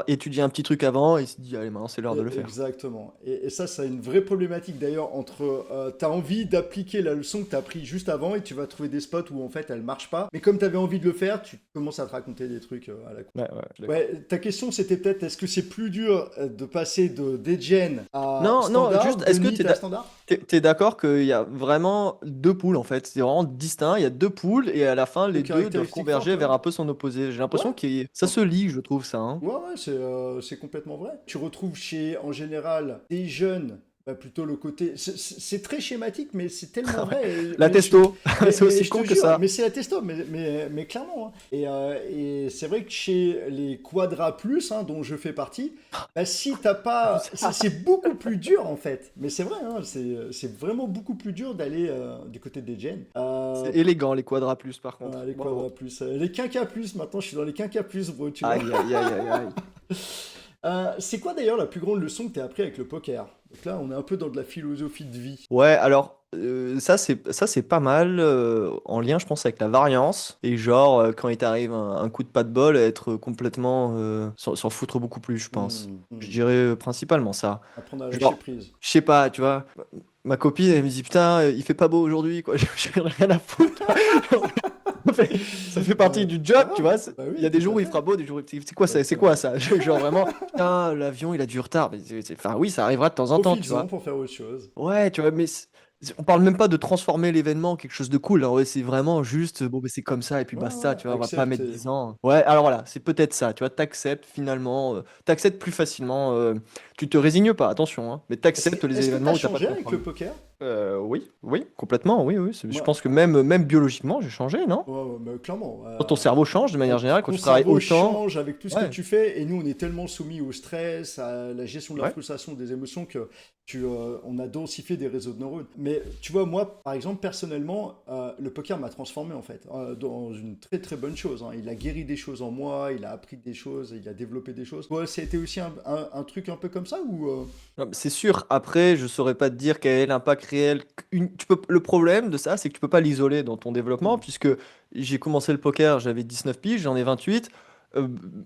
Étudié un petit truc avant. Et il s'est dit, allez, maintenant c'est l'heure de le faire. Exactement. Et ça, c'est une vraie problématique d'ailleurs entre t'as envie d'appliquer la leçon que t'as appris juste avant et tu vas trouver des spots où en fait elle marche pas. Mais comme t'avais envie de le faire, tu commences à te raconter des trucs à la con. Ouais, ouais, je suis d'accord. Ouais, ta question c'était peut-être est-ce que c'est plus dur de passer de degen à Non, non, standard juste, ou de NIT à standard? t'es d'accord qu'il y a vraiment deux poules en fait? C'est vraiment distinct. Il y a deux poules et à la fin, Deux les deux doivent caractéristiques fortes, converger ouais. vers un peu son opposé. J'ai l'impression Ouais. que ça se lie, je trouve ça, hein. Ouais, ouais, c'est complètement vrai. Tu retrouves chez, en général, des jeunes, bah, plutôt le côté. C'est très schématique, mais c'est tellement vrai. La testo, c'est Mais aussi je con te que jure, ça. mais c'est la testo, mais clairement. Hein. Et c'est vrai que chez les Quadra Plus, hein, dont je fais partie, bah, si t'as pas. C'est beaucoup plus dur, en fait. Mais c'est vrai, hein, c'est vraiment beaucoup plus dur d'aller du côté des gens. C'est élégant les quadras plus par contre. Les Bravo. Quadra Plus. Les Quinca Plus, maintenant je suis dans les Quinca Plus, bro, tu vois. Aïe, aïe, aïe, aïe, aïe. C'est quoi d'ailleurs la plus grande leçon que tu as appris avec le poker? Donc là, on est un peu dans de la philosophie de vie. Ouais, alors ça c'est pas mal en lien, je pense, avec la variance et genre quand il t'arrive un coup de pas de bol, être complètement s'en foutre beaucoup plus, je pense. Je dirais principalement ça. Apprendre à lâcher Genre, prise. je sais pas, tu vois, ma copine elle me dit putain, il fait pas beau aujourd'hui quoi, j'ai rien à foutre. Ça fait partie du C'est pas job, tu grave. vois. Bah Il y a oui, des tout jours à où il fait. fera beau, des jours où c'est quoi ça, c'est Exactement. quoi ça? Genre vraiment, putain, l'avion il a du retard. Mais enfin oui, ça arrivera de temps en temps, tu Profites-en vois. pour faire autre chose. Ouais, tu vois, mais on parle même pas de transformer l'événement en quelque chose de cool. Hein, ouais, c'est vraiment juste, bon, mais c'est comme ça, et puis Ouais, basta, ouais, tu vois, on va pas mettre accepter. 10 ans. Ouais, alors voilà, c'est peut-être ça, tu vois, t'acceptes finalement, t'acceptes plus facilement, tu te résignes pas, attention, hein, mais t'acceptes les Est-ce que tu événements as où t'as pas de changé avec contrôle. le poker? Oui, oui, complètement, oui, oui. Je Moi, pense que même biologiquement, j'ai changé, non? ouais, ouais, mais clairement. Quand ton cerveau change de manière générale, quand Ton tu travailles cerveau autant, change avec tout ce que ouais, tu fais, et nous, on est tellement soumis au stress, à la gestion de la ouais. frustration, des émotions, que on a densifié des réseaux de neurones. Mais tu vois, moi, par exemple, personnellement, le poker m'a transformé, en fait, dans une très très bonne chose. Hein. Il a guéri des choses en moi, il a appris des choses, il a développé des choses. Ouais, ça a été aussi un truc un peu comme ça, ou... Non, mais c'est sûr, après, je saurais pas te dire quel est l'impact réel. Le problème de ça, c'est que tu peux pas l'isoler dans ton développement, Hmm. puisque j'ai commencé le poker, j'avais 19 piges, j'en ai 28.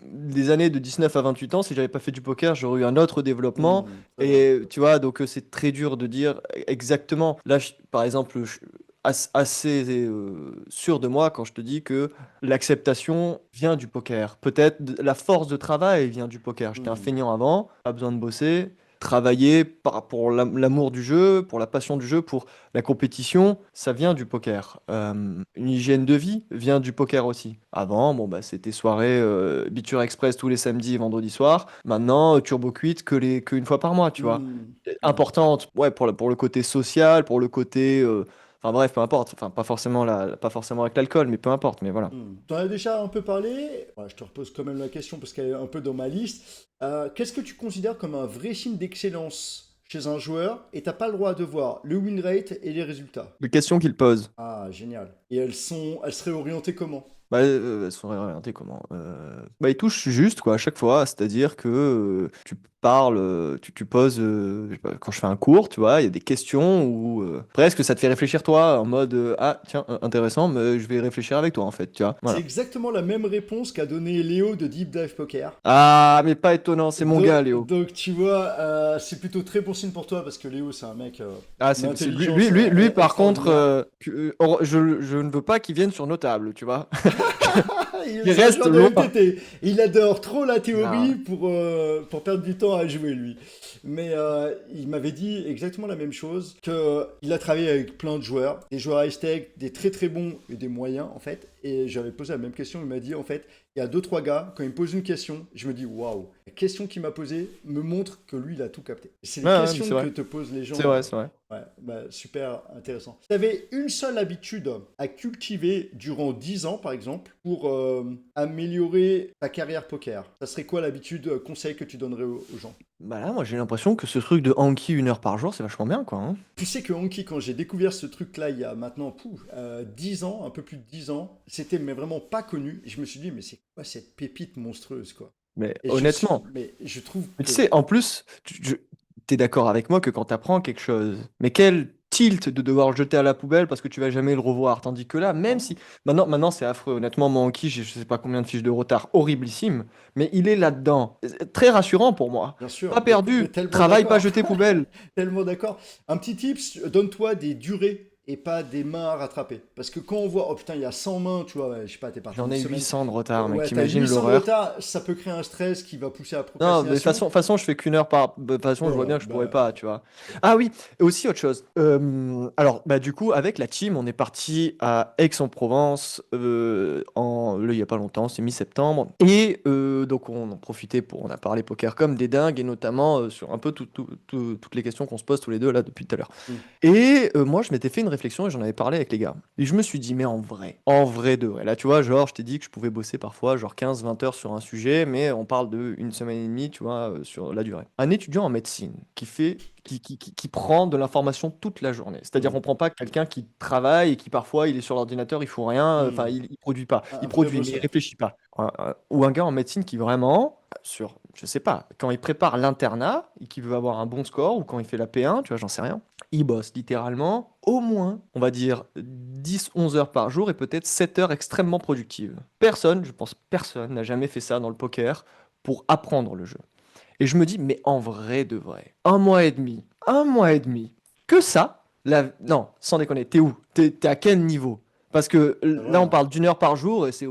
Des années de 19 à 28 ans, si j'avais pas fait du poker, j'aurais eu un autre développement. Hmm, c'est vrai. Et tu vois, donc c'est très dur de dire exactement. Là, par exemple, je suis assez sûr de moi quand je te dis que l'acceptation vient du poker. Peut-être la force de travail vient du poker. J'étais un Hmm. feignant avant, pas besoin de bosser. Travailler pour l'amour du jeu, pour la passion du jeu, pour la compétition, ça vient du poker. Une hygiène de vie vient du poker aussi. Avant, bon, bah, c'était soirée Biture Express tous les samedis et vendredis soirs. Maintenant, Turbo Cuite qu'une fois par mois, tu vois. Hmm. Ouais. Importante, ouais, pour le côté social, pour le côté. Enfin bref, peu importe. Enfin, pas forcément avec l'alcool, mais peu importe, mais voilà. T'en as déjà un peu parlé. Ouais, je te repose quand même la question parce qu'elle est un peu dans ma liste. Qu'est-ce que tu considères comme un vrai signe d'excellence chez un joueur et t'as pas le droit de voir le win rate et les résultats? Les questions qu'il pose. Ah, génial. Et elles seraient orientées comment? Bah, elles sont réorientées comment? Bah, ils touchent juste, quoi, à chaque fois. C'est-à-dire que tu parles, tu poses. Je sais pas, quand je fais un cours, tu vois, il y a des questions où presque ça te fait réfléchir, toi, en mode ah, tiens, intéressant, mais je vais réfléchir avec toi, en fait, tu vois. C'est Voilà. exactement la même réponse qu'a donné Léo de Deep Dive Poker. Ah, mais pas étonnant, c'est mon gars, Léo. Donc tu vois, c'est plutôt très bon signe pour toi parce que Léo c'est un mec Ah, d'une lui, intelligence lui, lui, lui, par contre, extraordinaire. je ne veux pas qu'il vienne sur nos tables, tu vois. Il Il c'est un reste joueur de loin. MTT. Il adore trop la théorie Non. pour perdre du temps temps à jouer, lui. Mais il m'avait dit exactement la même chose, qu'il a travaillé avec plein de joueurs, des joueurs high-tech, des très très bons et des moyens, en fait. Et j'avais posé la même question, il m'a dit, en fait, il y a deux, trois gars, quand ils me posent une question, je me dis, waouh, la question qu'il m'a posée me montre que lui, il a tout capté. C'est les Ouais, ouais, mais questions c'est que vrai. te posent les C'est gens. vrai, c'est vrai. Ouais, bah, super intéressant. Tu avais une seule habitude à cultiver durant 10 ans, par exemple, pour améliorer ta carrière poker. Ça serait quoi l'habitude, conseil que tu donnerais aux gens? Bah là, moi j'ai l'impression que ce truc de Anki 1 heure par jour, c'est vachement bien, quoi, hein. Tu sais que Anki, quand j'ai découvert ce truc-là il y a maintenant 10 ans, un peu plus de 10 ans, c'était mais vraiment pas connu. Et je me suis dit, mais c'est quoi cette pépite monstrueuse, quoi? Mais Et honnêtement, mais je trouve mais tu que, sais, en plus, t'es d'accord avec moi que quand t'apprends quelque chose, mais quel tilt de devoir le jeter à la poubelle parce que tu vas jamais le revoir. Tandis que là, même hein, si. Maintenant c'est affreux. Honnêtement, mon Anki, j'ai je sais pas combien de fiches de retard, horriblissime, mais il est là-dedans. C'est très rassurant pour moi. bien sûr, Pas mais perdu. tellement Travail pas d'accord. jeté poubelle. Tellement d'accord. Un petit tips, donne-toi des durées et pas des mains à rattraper. Parce que quand on voit, oh putain, il y a 100 mains, tu vois, ouais, je sais pas, t'es parti J'en une ai semaine. 800 de retard, mec. Ouais, t'as T'imagines 800 de l'horreur. retard, ça peut créer un stress qui va pousser à la Non, mais procrastination. de toute façon, je fais qu'une heure par. De toute façon, je vois Ouais, bien que je pourrais bah, pas, tu vois. Ah oui, et aussi autre chose. Alors, bah, du coup, avec la team, on est parti à Aix-en-Provence là, il y a pas longtemps, c'est mi-septembre. Et donc, on en profitait on a parlé poker comme des dingues, et notamment sur un peu toutes les questions qu'on se pose tous les deux là depuis tout à l'heure. hmm, Et moi, je m'étais fait une réflexion et j'en avais parlé avec les gars. Et je me suis dit, mais en vrai de vrai, là, tu vois, genre, je t'ai dit que je pouvais bosser parfois, genre 15-20 heures sur un sujet, mais on parle de une semaine et demie, tu vois, sur la durée. Un étudiant en médecine qui prend de l'information toute la journée. C'est-à-dire hmm, qu'on prend pas quelqu'un qui travaille et qui parfois, il est sur l'ordinateur, il faut rien, enfin, hmm. il produit pas. Un Il vrai produit, mais il bosseur. réfléchit pas. Ou un gars en médecine qui vraiment, je sais pas, quand il prépare l'internat et qui veut avoir un bon score, ou quand il fait la P1, tu vois, j'en sais rien, il bosse littéralement au moins, on va dire, 10-11 heures par jour et peut-être 7 heures extrêmement productives. Personne, je pense personne, n'a jamais fait ça dans le poker pour apprendre le jeu. Et je me dis, mais en vrai de vrai, un mois et demi, que ça, non, sans déconner, t'es où? T'es à quel niveau? Parce que C'est vrai, là, on hein. parle d'une heure par jour et c'est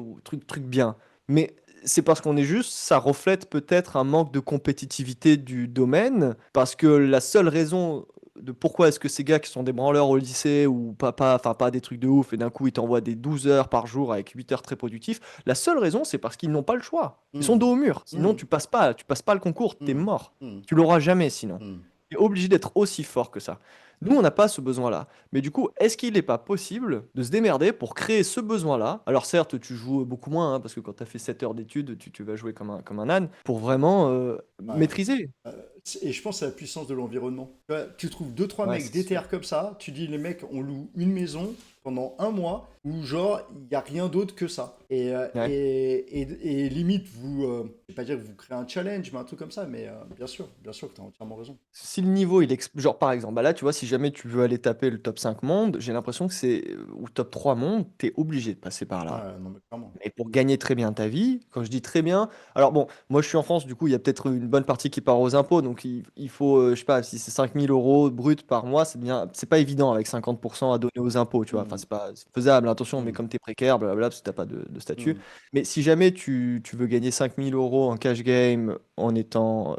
truc bien. Mais c'est parce qu'on est juste, ça reflète peut-être un manque de compétitivité du domaine, parce que la seule raison de pourquoi est-ce que ces gars qui sont des branleurs au lycée ou enfin pas des trucs de ouf et d'un coup ils t'envoient des 12 heures par jour avec 8 heures très productifs, la seule raison c'est parce qu'ils n'ont pas le choix. Ils sont Hmm, dos au mur. Sinon hmm, tu passes pas le concours, t'es hmm, mort. hmm, Tu l'auras jamais sinon. hmm. Tu es obligé d'être aussi fort que ça. Nous, on n'a pas ce besoin-là. Mais du coup, est-ce qu'il n'est pas possible de se démerder pour créer ce besoin-là? Alors certes, tu joues beaucoup moins, hein, parce que quand tu as fait 7 heures d'études, tu vas jouer comme un âne, pour vraiment Ouais. maîtriser. Et je pense à la puissance de l'environnement. Tu trouves deux, trois Ouais, mecs c'est sûr. déter comme ça, tu dis les mecs, on loue une maison pendant un mois où genre il n'y a rien d'autre que ça. Ouais. Et limite, je vais pas dire que vous créez un challenge, mais un truc comme ça, mais bien sûr que tu as entièrement raison. Si le niveau, genre par exemple, bah là, tu vois, si jamais tu veux aller taper le top 5 monde, j'ai l'impression que ou top 3 monde, tu es obligé de passer par là. Ouais, non, mais clairement. Et pour gagner très bien ta vie, quand je dis très bien, alors bon, moi je suis en France, du coup il y a peut-être une bonne partie qui part aux impôts, donc il faut, je sais pas, si c'est 5 000 € brut par mois, c'est bien, c'est pas évident avec 50% à donner aux impôts, tu vois, enfin Hmm, c'est faisable, attention, mais hmm, comme tu es précaire, blablabla, parce que t'as pas de statut. hmm. Mais si jamais tu veux gagner 5 000 € en cash game en étant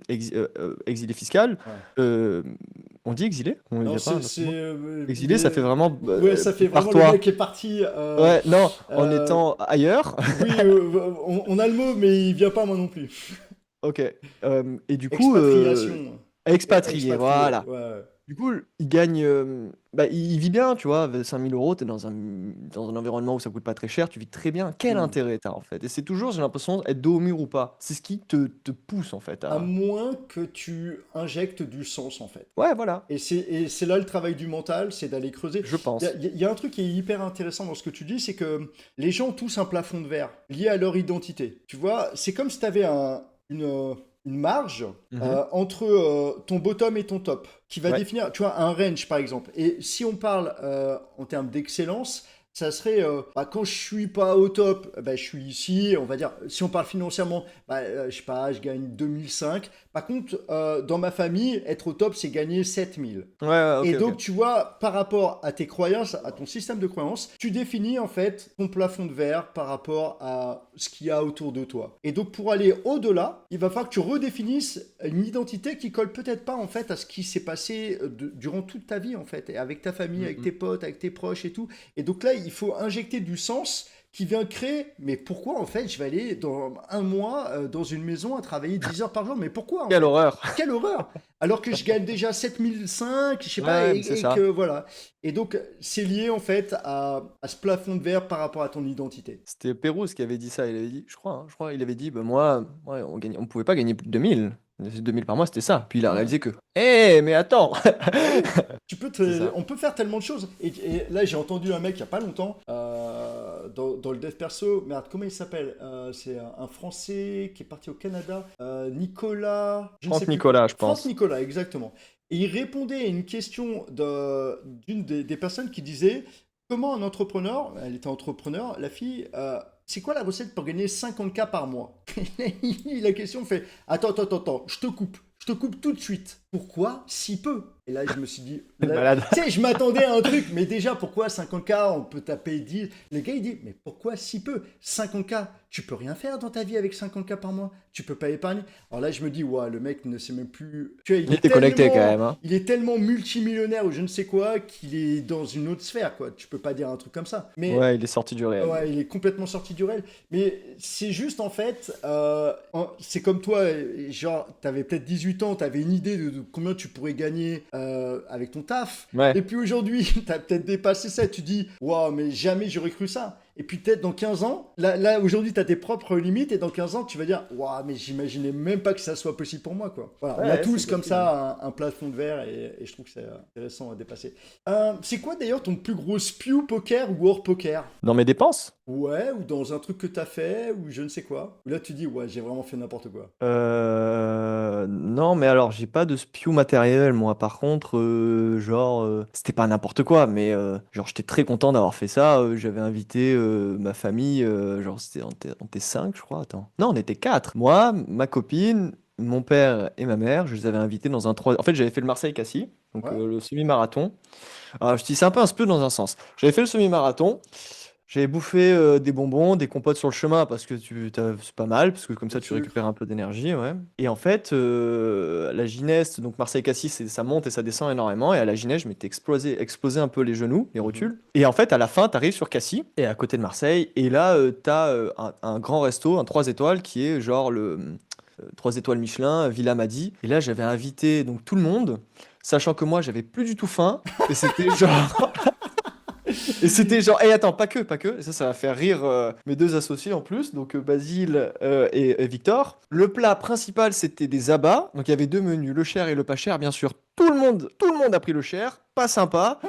exilé fiscal, Ouais. euh, on dit exilé? Il Non, n'y a pas un autre mot? Exilé, ça fait vraiment ouais, ça fait vraiment le gars barre-toi. qui est parti. Ouais, non, en Euh, étant ailleurs. oui, on a le mot, mais il vient pas moi non plus. Ok. Et du coup, Expatriation. expatrié, Expatrié, voilà. ouais. Du coup, il gagne. Bah, il vit bien, tu vois. Avec 5 000 €, t'es dans un environnement où ça coûte pas très cher, tu vis très bien. Quel Hmm. intérêt t'as, en fait? Et c'est toujours, j'ai l'impression, être dos au mur ou pas. C'est ce qui te pousse, en fait, À à. moins que tu injectes du sens, en fait. Ouais, voilà. Et c'est là le travail du mental, c'est d'aller creuser. Je Il y, a pense. il y a un truc qui est hyper intéressant dans ce que tu dis, c'est que les gens ont tous un plafond de verre lié à leur identité. Tu vois, c'est comme si tu avais une marge Mhm. entre ton bottom et ton top, qui va Ouais. définir, tu vois, un range par exemple. Et si on parle en termes d'excellence, ça serait quand je suis pas au top, je suis ici, on va dire, si on parle financièrement, je sais pas, je gagne 2005. Par contre, dans ma famille, être au top, c'est gagner 7000. Ouais, ouais, Et ok, donc, ok. tu vois, par rapport à tes croyances, à ton système de croyances, tu définis en fait ton plafond de verre par rapport à ce qu'il y a autour de toi. Et donc, pour aller au-delà, il va falloir que tu redéfinisses une identité qui colle peut-être pas en fait à ce qui s'est passé durant toute ta vie en fait, et avec ta famille, avec tes Mhm. potes, avec tes proches et tout. Et donc là, il faut injecter du sens qui vient créer, mais pourquoi en fait je vais aller dans un mois dans une maison à travailler 10 heures par jour, mais pourquoi en Quelle fait? horreur! Quelle horreur! Alors que je gagne déjà 7005, je sais Ouais, pas, ouais, mais c'est et que ça. voilà. Et donc c'est lié en fait à ce plafond de verre par rapport à ton identité. C'était Pérouse qui avait dit ça. Il avait dit, je crois, il avait dit, bah, moi, ouais, on pouvait pas gagner plus de 2000. 2000 par mois, c'était ça. Puis il a Ouais. réalisé que, mais attends! Bah oui, C'est ça. on peut faire tellement de choses. Et là, j'ai entendu un mec il y a pas longtemps dans le dev perso. Merde, comment il s'appelle? C'est un Français qui est parti au Canada. Nicolas, je ne sais Franck plus quoi. Nicolas, je Franck pense. Nicolas, exactement. Et il répondait à une question d'une des personnes qui disait comment un entrepreneur, elle était entrepreneur, la fille, c'est quoi la recette pour gagner 50K par mois? La question fait attends, je te coupe tout de suite. Pourquoi si peu? Et là, je me suis dit, C'est malade. tu sais, je m'attendais à un truc, mais déjà, pourquoi 50K, on peut taper 10. Le gars, il dit, mais pourquoi si peu? 50K, tu peux rien faire dans ta vie avec 50K par mois. Tu peux pas épargner. Alors là, je me dis, ouais, le mec ne sait même plus. Tu vois, Il était connecté quand même, hein. il est tellement multimillionnaire ou je ne sais quoi qu'il est dans une autre sphère, quoi. Tu peux pas dire un truc comme ça. Mais Ouais, il est sorti du réel. ouais, il est complètement sorti du réel. Mais c'est juste en fait, c'est comme toi, genre, t'avais peut-être 18 ans, t'avais une idée de combien tu pourrais gagner avec ton taf. Ouais. Et puis aujourd'hui, t'as peut-être dépassé ça, tu dis, waouh, mais jamais j'aurais cru ça. Et puis peut-être dans 15 ans, là aujourd'hui, t'as tes propres limites, et dans 15 ans, tu vas dire, waouh, mais j'imaginais même pas que ça soit possible pour moi, quoi. Voilà, on a Ouais, c'est tous comme possible. ça un plafond de verre, et je trouve que c'est intéressant à dépasser. C'est quoi d'ailleurs ton plus gros spew poker ou hors poker? Dans mes dépenses? Ouais, ou dans un truc que t'as fait, ou je ne sais quoi. Où là, tu dis, ouais, j'ai vraiment fait n'importe quoi. Non, mais alors, j'ai pas de spew matériel, moi. Par contre, c'était pas n'importe quoi, mais genre, j'étais très content d'avoir fait ça. J'avais invité ma famille, genre, on était 5, je crois. Attends. Non, on était 4. Moi, ma copine, mon père et ma mère, je les avais invités dans un 3. En fait, j'avais fait le Marseille-Cassis, donc Ouais. le semi-marathon. Alors, je dis, c'est un peu un spew dans un sens. J'avais fait le semi-marathon. J'avais bouffé des bonbons, des compotes sur le chemin parce que c'est pas mal, parce que comme Peu ça de tu sucre. récupères un peu d'énergie, ouais. Et en fait, la Gineste, donc Marseille-Cassis, ça monte et ça descend énormément. Et à la Gineste, je m'étais explosé un peu les genoux, les Mhm. rotules. Et en fait, à la fin, t'arrives sur Cassis, et à côté de Marseille, et là, t'as un grand resto, un 3 étoiles, qui est genre le 3 étoiles Michelin, Villa Madi. Et là, j'avais invité donc tout le monde, sachant que moi, j'avais plus du tout faim. Et c'était genre. Et c'était genre, et attends, pas que, et ça va faire rire mes deux associés en plus, donc Basile et Victor. Le plat principal, c'était des abats, donc il y avait deux menus, le cher et le pas cher, bien sûr. Tout le monde a pris le cher, pas sympa.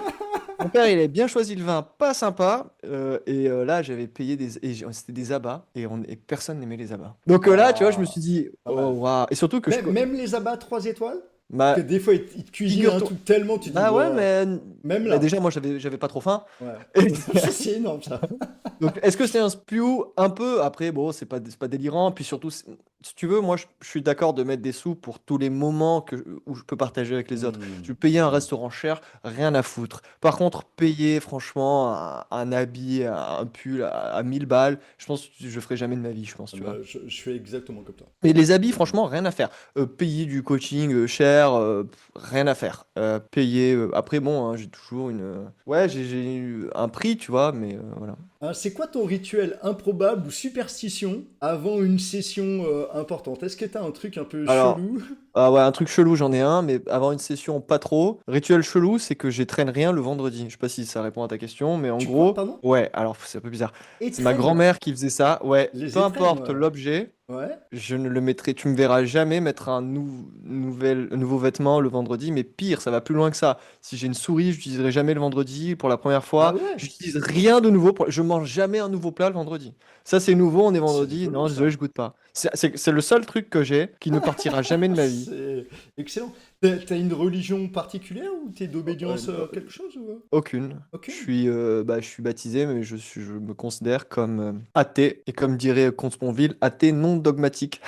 Mon père, il avait bien choisi le vin, pas sympa. Là, j'avais payé c'était des abats, et personne n'aimait les abats. Donc là, tu vois, je me suis Ah, dit, pas oh mal. waouh. Et surtout que Même les abats 3 étoiles? Parce que bah, des fois, ils te cuisinent un figure-toi, truc tellement, tu dis, bah ouais, wow. Même mais là. déjà, moi, j'avais pas trop faim. Ouais. C'est énorme, ça. Donc, est-ce que c'est un spew? Un peu. Après, bon, c'est pas délirant. Puis surtout, si tu veux, moi, je suis d'accord de mettre des sous pour tous les moments où je peux partager avec les autres. Hmm. Tu veux payer un Hmm. restaurant cher, rien à foutre. Par contre, payer, franchement, un habit, un pull à 1000 balles, je pense que je ferai jamais de ma vie, je pense, Ah tu vois. bah, je fais exactement comme toi. Mais les habits, franchement, rien à faire. Payer du coaching cher, rien à faire. Payer. Après, bon, hein, j'ai toujours Ouais, j'ai eu un prix, tu vois, mais voilà. Hein, c'est quoi ton rituel improbable ou superstition avant une session importante? Est-ce que t'as un truc un peu Alors, chelou? ah ouais, un truc chelou, j'en ai un, mais avant une session, pas trop. Rituel chelou, c'est que j'étraîne rien le vendredi. Je sais pas si ça répond à ta question, mais en Tu quoi, gros, pardon? ouais, alors c'est un peu bizarre. C'est ma Étrennes? grand-mère qui faisait ça. Ouais, Les peu étrennes, importe ouais. l'objet, Ouais. je ne le mettrai. Tu me verras jamais mettre un nouveau vêtement le vendredi, mais pire, ça va plus loin que ça. Si j'ai une souris, je l'utiliserai jamais le vendredi pour la première Ah fois. ouais? J'utilise rien de nouveau. Je mange jamais un nouveau plat le vendredi. Ça, c'est nouveau, on est C'est vendredi. rigolo, Non, désolé, ça. je goûte pas. C'est le seul truc que j'ai qui ne partira jamais de ma vie. C'est excellent. T'as une religion particulière ou t'es d'obédience Non, quelque chose ou... aucune. Ok. Je suis baptisé, mais je me considère comme athée. Et comme dirait Comte Sponville, athée non dogmatique.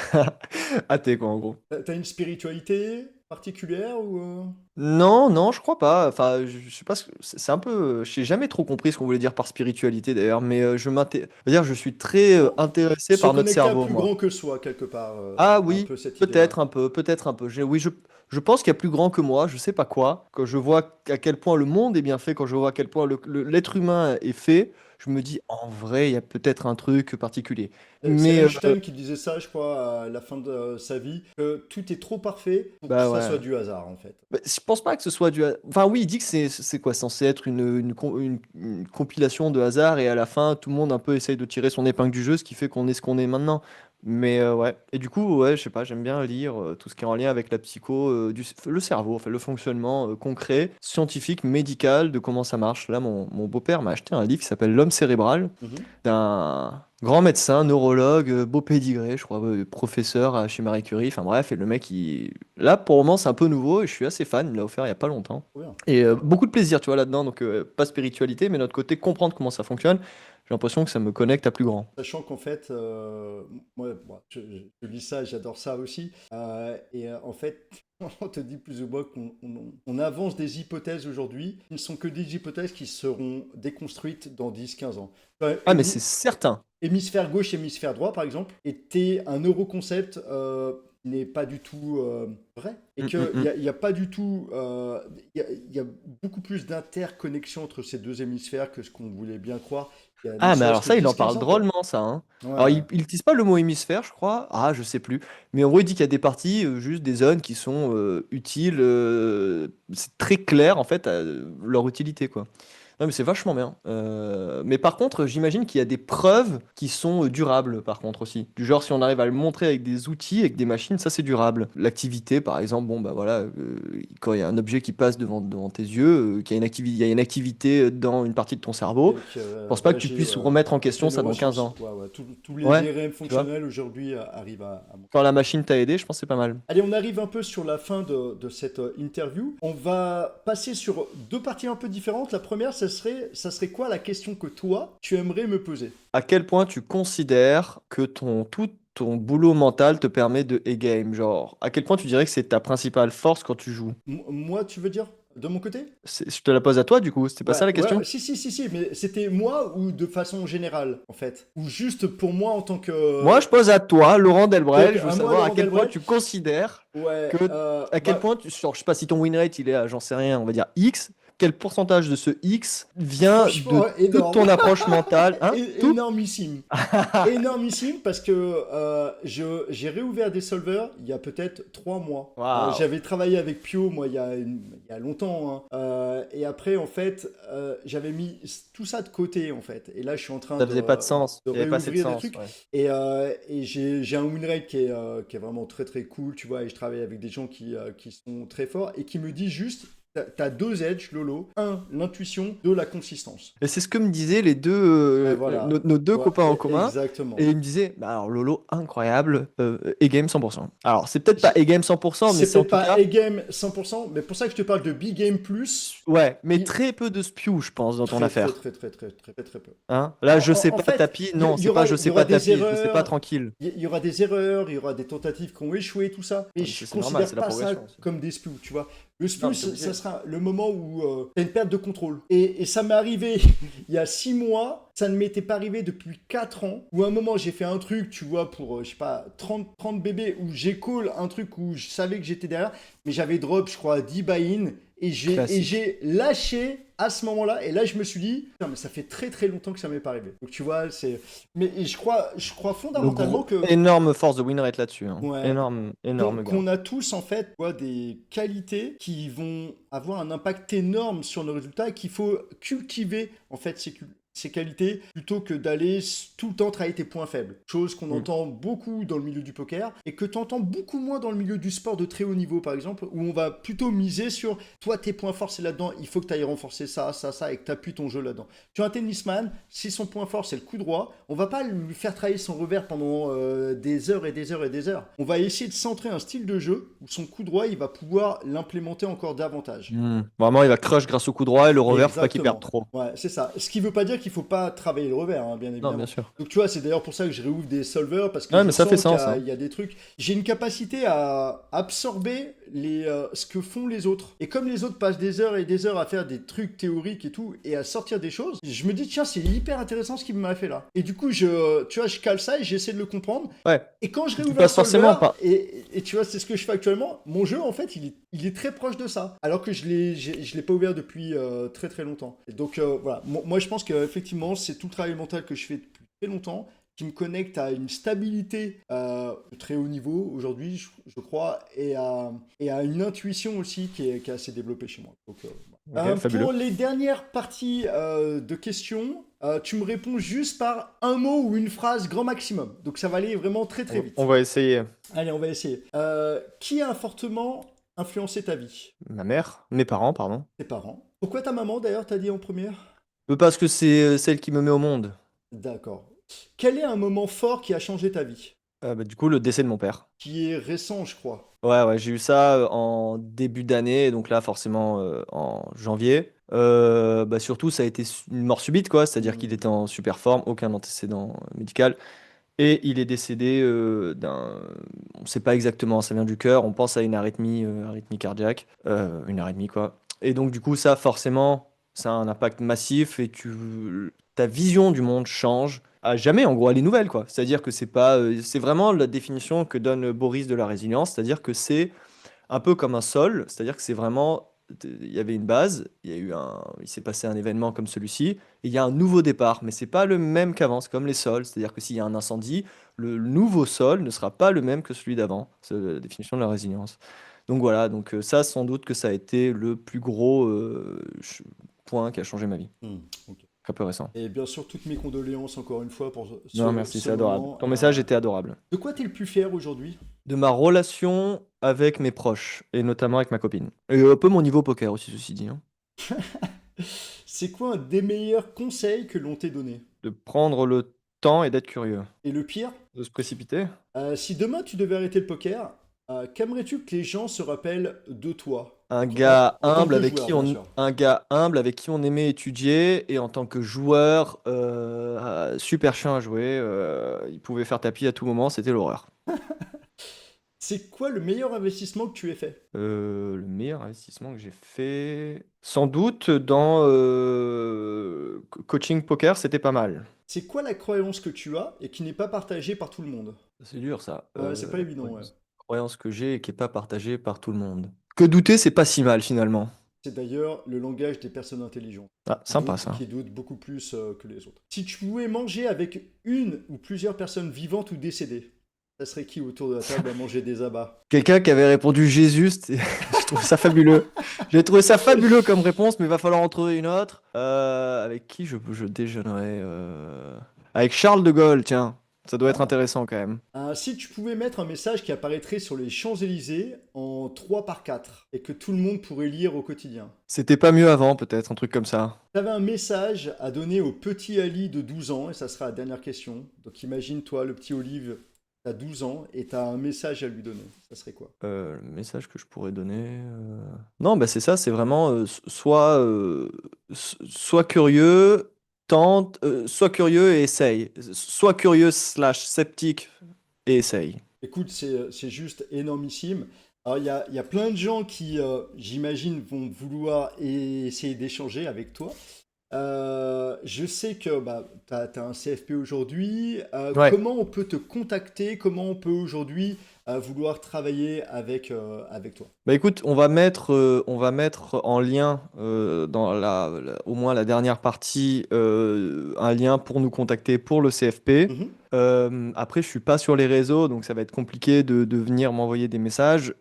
Athée, quoi, en gros. T'as une spiritualité particulière ou... Non, non, je crois pas. Enfin, je sais pas. C'est un peu. Je n'ai jamais trop compris ce qu'on voulait dire par spiritualité d'ailleurs, mais je suis très Bon, intéressé se par notre connecter à cerveau, plus moi. grand que soi, quelque part. Ah Un oui, peu cette idée-là. peut-être un peu, peut-être un peu. Oui, je pense qu'il y a plus grand que moi, je sais pas quoi. Quand je vois à quel point le monde est bien fait, quand je vois à quel point l'être humain est fait, je me dis, en vrai, il y a peut-être un truc particulier. C'est Mais, Einstein qui disait ça, je crois, à la fin de sa vie, que tout est trop parfait pour que bah ça ouais. soit du hasard, en fait. Bah, je pense pas que ce soit Enfin oui, il dit que c'est quoi, censé être une compilation de hasard et à la fin, tout le monde un peu essaye de tirer son épingle du jeu, ce qui fait qu'on est ce qu'on est maintenant. Mais ouais. Et du coup, ouais, je sais pas, j'aime bien lire tout ce qui est en lien avec la psycho, le cerveau, enfin, le fonctionnement concret, scientifique, médical, de comment ça marche. Là, mon beau-père m'a acheté un livre qui s'appelle L'homme cérébral Mhm. d'un grand médecin, neurologue, beau pédigré, je crois, professeur chez Marie Curie. Enfin bref, et le mec, là, pour le moment, c'est un peu nouveau et je suis assez fan. Il me l'a offert il y a pas longtemps. Trop bien. Et beaucoup de plaisir, tu vois, là-dedans. Donc, pas spiritualité, mais notre côté comprendre comment ça fonctionne. J'ai l'impression que ça me connecte à plus grand. Sachant qu'en fait, moi, je lis ça, j'adore ça aussi. En fait, on te dit plus ou moins qu'on avance des hypothèses aujourd'hui qui ne sont que des hypothèses qui seront déconstruites dans 10 15 ans. Ah, mais c'est certain. Hémisphère gauche, hémisphère droit, par exemple, était un neuroconcept qui n'est pas du tout vrai. Et Mm, qu'il mm, n'y mm. a, y a pas du tout. Il y a beaucoup plus d'interconnexion entre ces deux hémisphères que ce qu'on voulait bien croire il y a ne Ah, mais alors serait-ce que ça, il en dix parle quinze ans, quoi. drôlement, ça, hein. Ouais, Alors, ouais. il utilise pas le mot hémisphère, je crois. Ah, je sais plus. Mais en gros, il dit qu'il y a des parties, juste des zones qui sont utiles. C'est très clair, en fait, leur utilité, quoi. Non, mais c'est vachement bien. Mais par contre, j'imagine qu'il y a des preuves qui sont durables, par contre, aussi. Du genre, si on arrive à le montrer avec des outils, avec des machines, ça, c'est durable. L'activité, par exemple, bon, bah voilà, quand il y a un objet qui passe devant tes yeux, qu'il y a il y a une activité dans une partie de ton cerveau, Et qui je pense pas que tu réagit puisses remettre en avec les question ça dans 15 neurosciences. ans. Ouais, ouais. Tous les Ouais, IRM tu vois. fonctionnels aujourd'hui arrivent à Quand la machine t'a aidé, je pense que c'est pas mal. Allez, on arrive un peu sur la fin de cette interview. On va passer sur deux parties un peu différentes. La première, ça serait quoi la question que toi, tu aimerais me poser? À quel point tu considères que tout ton boulot mental te permet de e-game? Genre, à quel point tu dirais que c'est ta principale force quand tu joues? Moi, tu veux dire? De mon côté? Je te la pose à toi, du coup, c'était pas Ouais, ça la ouais, question? si, si, si, si, mais c'était moi ou de façon générale, en fait? Ou juste pour moi en tant Moi, que... je pose à toi, Laurent Delbrel, je veux À moi, savoir à Laurent quel point Delbret? tu considères Ouais, que, à quel point genre, je sais pas si ton win rate il est à, j'en sais rien, on va dire X, quel pourcentage de ce X vient de franchement, toute énorme. ton approche mentale, hein? Tout? Énormissime. Énormissime parce que j'ai réouvert des solvers il y a peut-être 3 mois. Waouh, J'avais travaillé avec Pio, moi, il y a longtemps, hein. Et après, en fait, j'avais mis tout ça de côté, en fait. Et là, je suis en train ça faisait pas de sens, de il y avait pas assez de réouvrir des sens, trucs. ouais. Et j'ai un win rate qui est vraiment très, très cool, tu vois. Et je travaille avec des gens qui sont très forts et qui me disent juste, t'as deux edges, Lolo. Un, l'intuition. Deux, la consistance. Et c'est ce que me disaient les deux, Voilà. nos deux Ouais, copains en commun. Et exactement. ils me disaient, bah alors Lolo, incroyable, e-game 100%. Alors, c'est peut-être pas J'ai- e-game 100%, mais C'est c'est en peut-être tout pas cas, A-game 100%, mais pour ça que je te parle de B-game plus. ouais, mais il- très peu de spew, je pense, dans ton Très, très, affaire. très, très, très, très, très, très peu. Hein? Là, je sais En pas fait, tapis, non, c'est pas je il y sais aura pas des tapis, je sais pas erreurs, tranquille. il y aura des erreurs, il y aura des tentatives qui ont échoué, tout ça. Et Ouais, mais je ça, c'est normal, considère c'est la pas ça progression aussi. comme des spews, tu vois. Le Non, spew, mais t'es ça obligé. sera le moment où tu as une perte de contrôle. Et ça m'est arrivé il y a 6 mois, ça ne m'était pas arrivé depuis 4 ans, où à un moment j'ai fait un truc, tu vois, pour, je sais pas, 30 bébés, où j'ai call un truc où je savais que j'étais derrière, mais j'avais drop, je crois, 10 buy-in, et Classique. j'ai lâché à ce moment-là, et là je me suis dit, putain, mais ça fait très très longtemps que ça m'est pas arrivé. Donc tu vois, c'est... Mais et je crois Donc, fondamentalement que... énorme force de win rate là-dessus, hein. Ouais, Énorme, énorme gain. qu'on a tous en fait, tu vois, des qualités qui vont avoir un impact énorme sur nos résultats et qu'il faut cultiver en fait ces qualités plutôt que d'aller tout le temps travailler tes points faibles. Chose qu'on Mm. entend beaucoup dans le milieu du poker et que tu entends beaucoup moins dans le milieu du sport de très haut niveau par exemple, où on va plutôt miser sur toi tes points forts c'est là-dedans, il faut que tu ailles renforcer ça, ça, ça, et que tu appuies ton jeu là-dedans. Tu as un tennisman, si son point fort c'est le coup droit, on va pas lui faire travailler son revers pendant des heures et des heures et des heures. On va essayer de centrer un style de jeu où son coup droit, il va pouvoir l'implémenter encore davantage. Vraiment, il va crush grâce au coup droit et le revers, faut pas qu'il perde Exactement. trop. Ouais, c'est ça. Ce qui veut pas dire qu'il faut pas travailler le revers, hein, bien Non, bien évidemment. sûr. Donc tu vois, c'est d'ailleurs pour ça que je réouvre des solvers parce que Ouais, je mais ça fait sens sens, hein. il y a des trucs. J'ai une capacité à absorber ce que font les autres. Et comme les autres passent des heures et des heures à faire des trucs théoriques et tout, et à sortir des choses, je me dis, tiens, c'est hyper intéressant ce qu'il m'a fait là. Et du coup, tu vois, je cale ça et j'essaie de le comprendre. Ouais. Et quand je Tu réouvre un passes forcément solver, par. et tu vois, c'est ce que je fais actuellement, mon jeu, en fait, il est très proche de ça. Alors que je l'ai pas ouvert depuis très très longtemps. Et donc, voilà. Moi, je pense qu'effectivement, c'est tout le travail mental que je fais depuis très longtemps qui me connecte à une stabilité de très haut niveau aujourd'hui, je crois, et à une intuition aussi qui est assez développée chez moi. Donc, Ok, pour fabuleux. les dernières parties de questions, tu me réponds juste par un mot ou une phrase grand maximum. Donc ça va aller vraiment très très On vite. va essayer. Allez, on va essayer. Qui a fortement influencé ta vie? Ma mère, mes parents, pardon. Tes parents. Pourquoi ta maman d'ailleurs t'as dit en première? Parce que c'est celle qui me met au monde. D'accord. Quel est un moment fort qui a changé ta vie? Du coup, le décès de mon père. Qui est récent, je crois. Ouais, ouais, j'ai eu ça en début d'année, donc là, forcément, en janvier. Surtout, ça a été une mort subite, quoi. C'est-à-dire qu'il Hmm. était en super forme, aucun antécédent médical. Et il est décédé d'un. On ne sait pas exactement, ça vient du cœur. On pense à une arythmie cardiaque. Une arythmie, quoi. Et donc, du coup, ça, forcément, ça a un impact massif et ta vision du monde change à jamais, en gros, à les nouvelles, quoi. C'est-à-dire que c'est pas. C'est vraiment la définition que donne Boris de la résilience. C'est-à-dire que c'est un peu comme un sol. C'est-à-dire que c'est vraiment. Il y avait une base, il s'est passé un événement comme celui-ci, et il y a un nouveau départ, mais c'est pas le même qu'avant, c'est comme les sols, c'est-à-dire que s'il y a un incendie, le nouveau sol ne sera pas le même que celui d'avant. C'est la définition de la résilience. Donc voilà, donc ça, sans doute que ça a été le plus gros point qui a changé ma vie. Hmm, ok. Très peu récent. Et bien sûr, toutes mes condoléances encore une fois pour Non, ce, merci, ce c'est adorable. moment. Ton message était adorable. De quoi t'es le plus fier aujourd'hui? De ma relation avec mes proches, et notamment avec ma copine. Et un peu mon niveau poker aussi, ceci dit, hein. C'est quoi un des meilleurs conseils que l'on t'ait donné? De prendre le temps et d'être curieux. Et le pire? De se précipiter. Si demain tu devais arrêter le poker, qu'aimerais-tu que les gens se rappellent de toi? Un Donc, gars en tant humble que avec joueur, qui bien on, sûr. un gars humble avec qui on aimait étudier et en tant que joueur, super chiant à jouer. Il pouvait faire tapis à tout moment, c'était l'horreur. C'est quoi le meilleur investissement que tu aies fait? Le meilleur investissement que j'ai fait, sans doute dans coaching poker, c'était pas mal. C'est quoi la croyance que tu as et qui n'est pas partagée par tout le monde? C'est dur ça. Ouais, c'est pas évident, ouais. Croyance que j'ai et qui est pas partagée par tout le monde. Que douter, c'est pas si mal finalement. C'est d'ailleurs le langage des personnes intelligentes, Ah, sympa ça. qui doutent beaucoup plus que les autres. Si tu pouvais manger avec une ou plusieurs personnes vivantes ou décédées, ça serait qui autour de la table à manger des abats? Quelqu'un qui avait répondu Jésus, je trouve ça fabuleux. J'ai trouvé ça fabuleux comme réponse, mais il va falloir en trouver une autre. Avec qui je déjeunerais avec Charles de Gaulle, tiens. Ça doit être Ah. intéressant quand même. Si tu pouvais mettre un message qui apparaîtrait sur les Champs-Élysées en 3 par 4 et que tout le monde pourrait lire au quotidien. C'était pas mieux avant, peut-être, un truc comme ça. Tu avais un message à donner au petit Ali de 12 ans, et ça sera la dernière question. Donc imagine toi, le petit Olive, t'as 12 ans et t'as un message à lui donner. Ça serait quoi? Le message que je pourrais donner. Non, bah c'est ça, c'est vraiment sois curieux, tente, sois curieux et essaye. Sois curieux slash sceptique et essaye. Écoute, c'est juste énormissime. Alors, il y a plein de gens qui, j'imagine, vont vouloir essayer d'échanger avec toi. Je sais que bah, tu as un CFP aujourd'hui. Ouais. Comment on peut te contacter? Comment on peut aujourd'hui vouloir travailler avec toi? Bah écoute, on va mettre en lien dans au moins la dernière partie un lien pour nous contacter pour le CFP. Mhm. Après, je suis pas sur les réseaux, donc ça va être compliqué de venir m'envoyer des messages.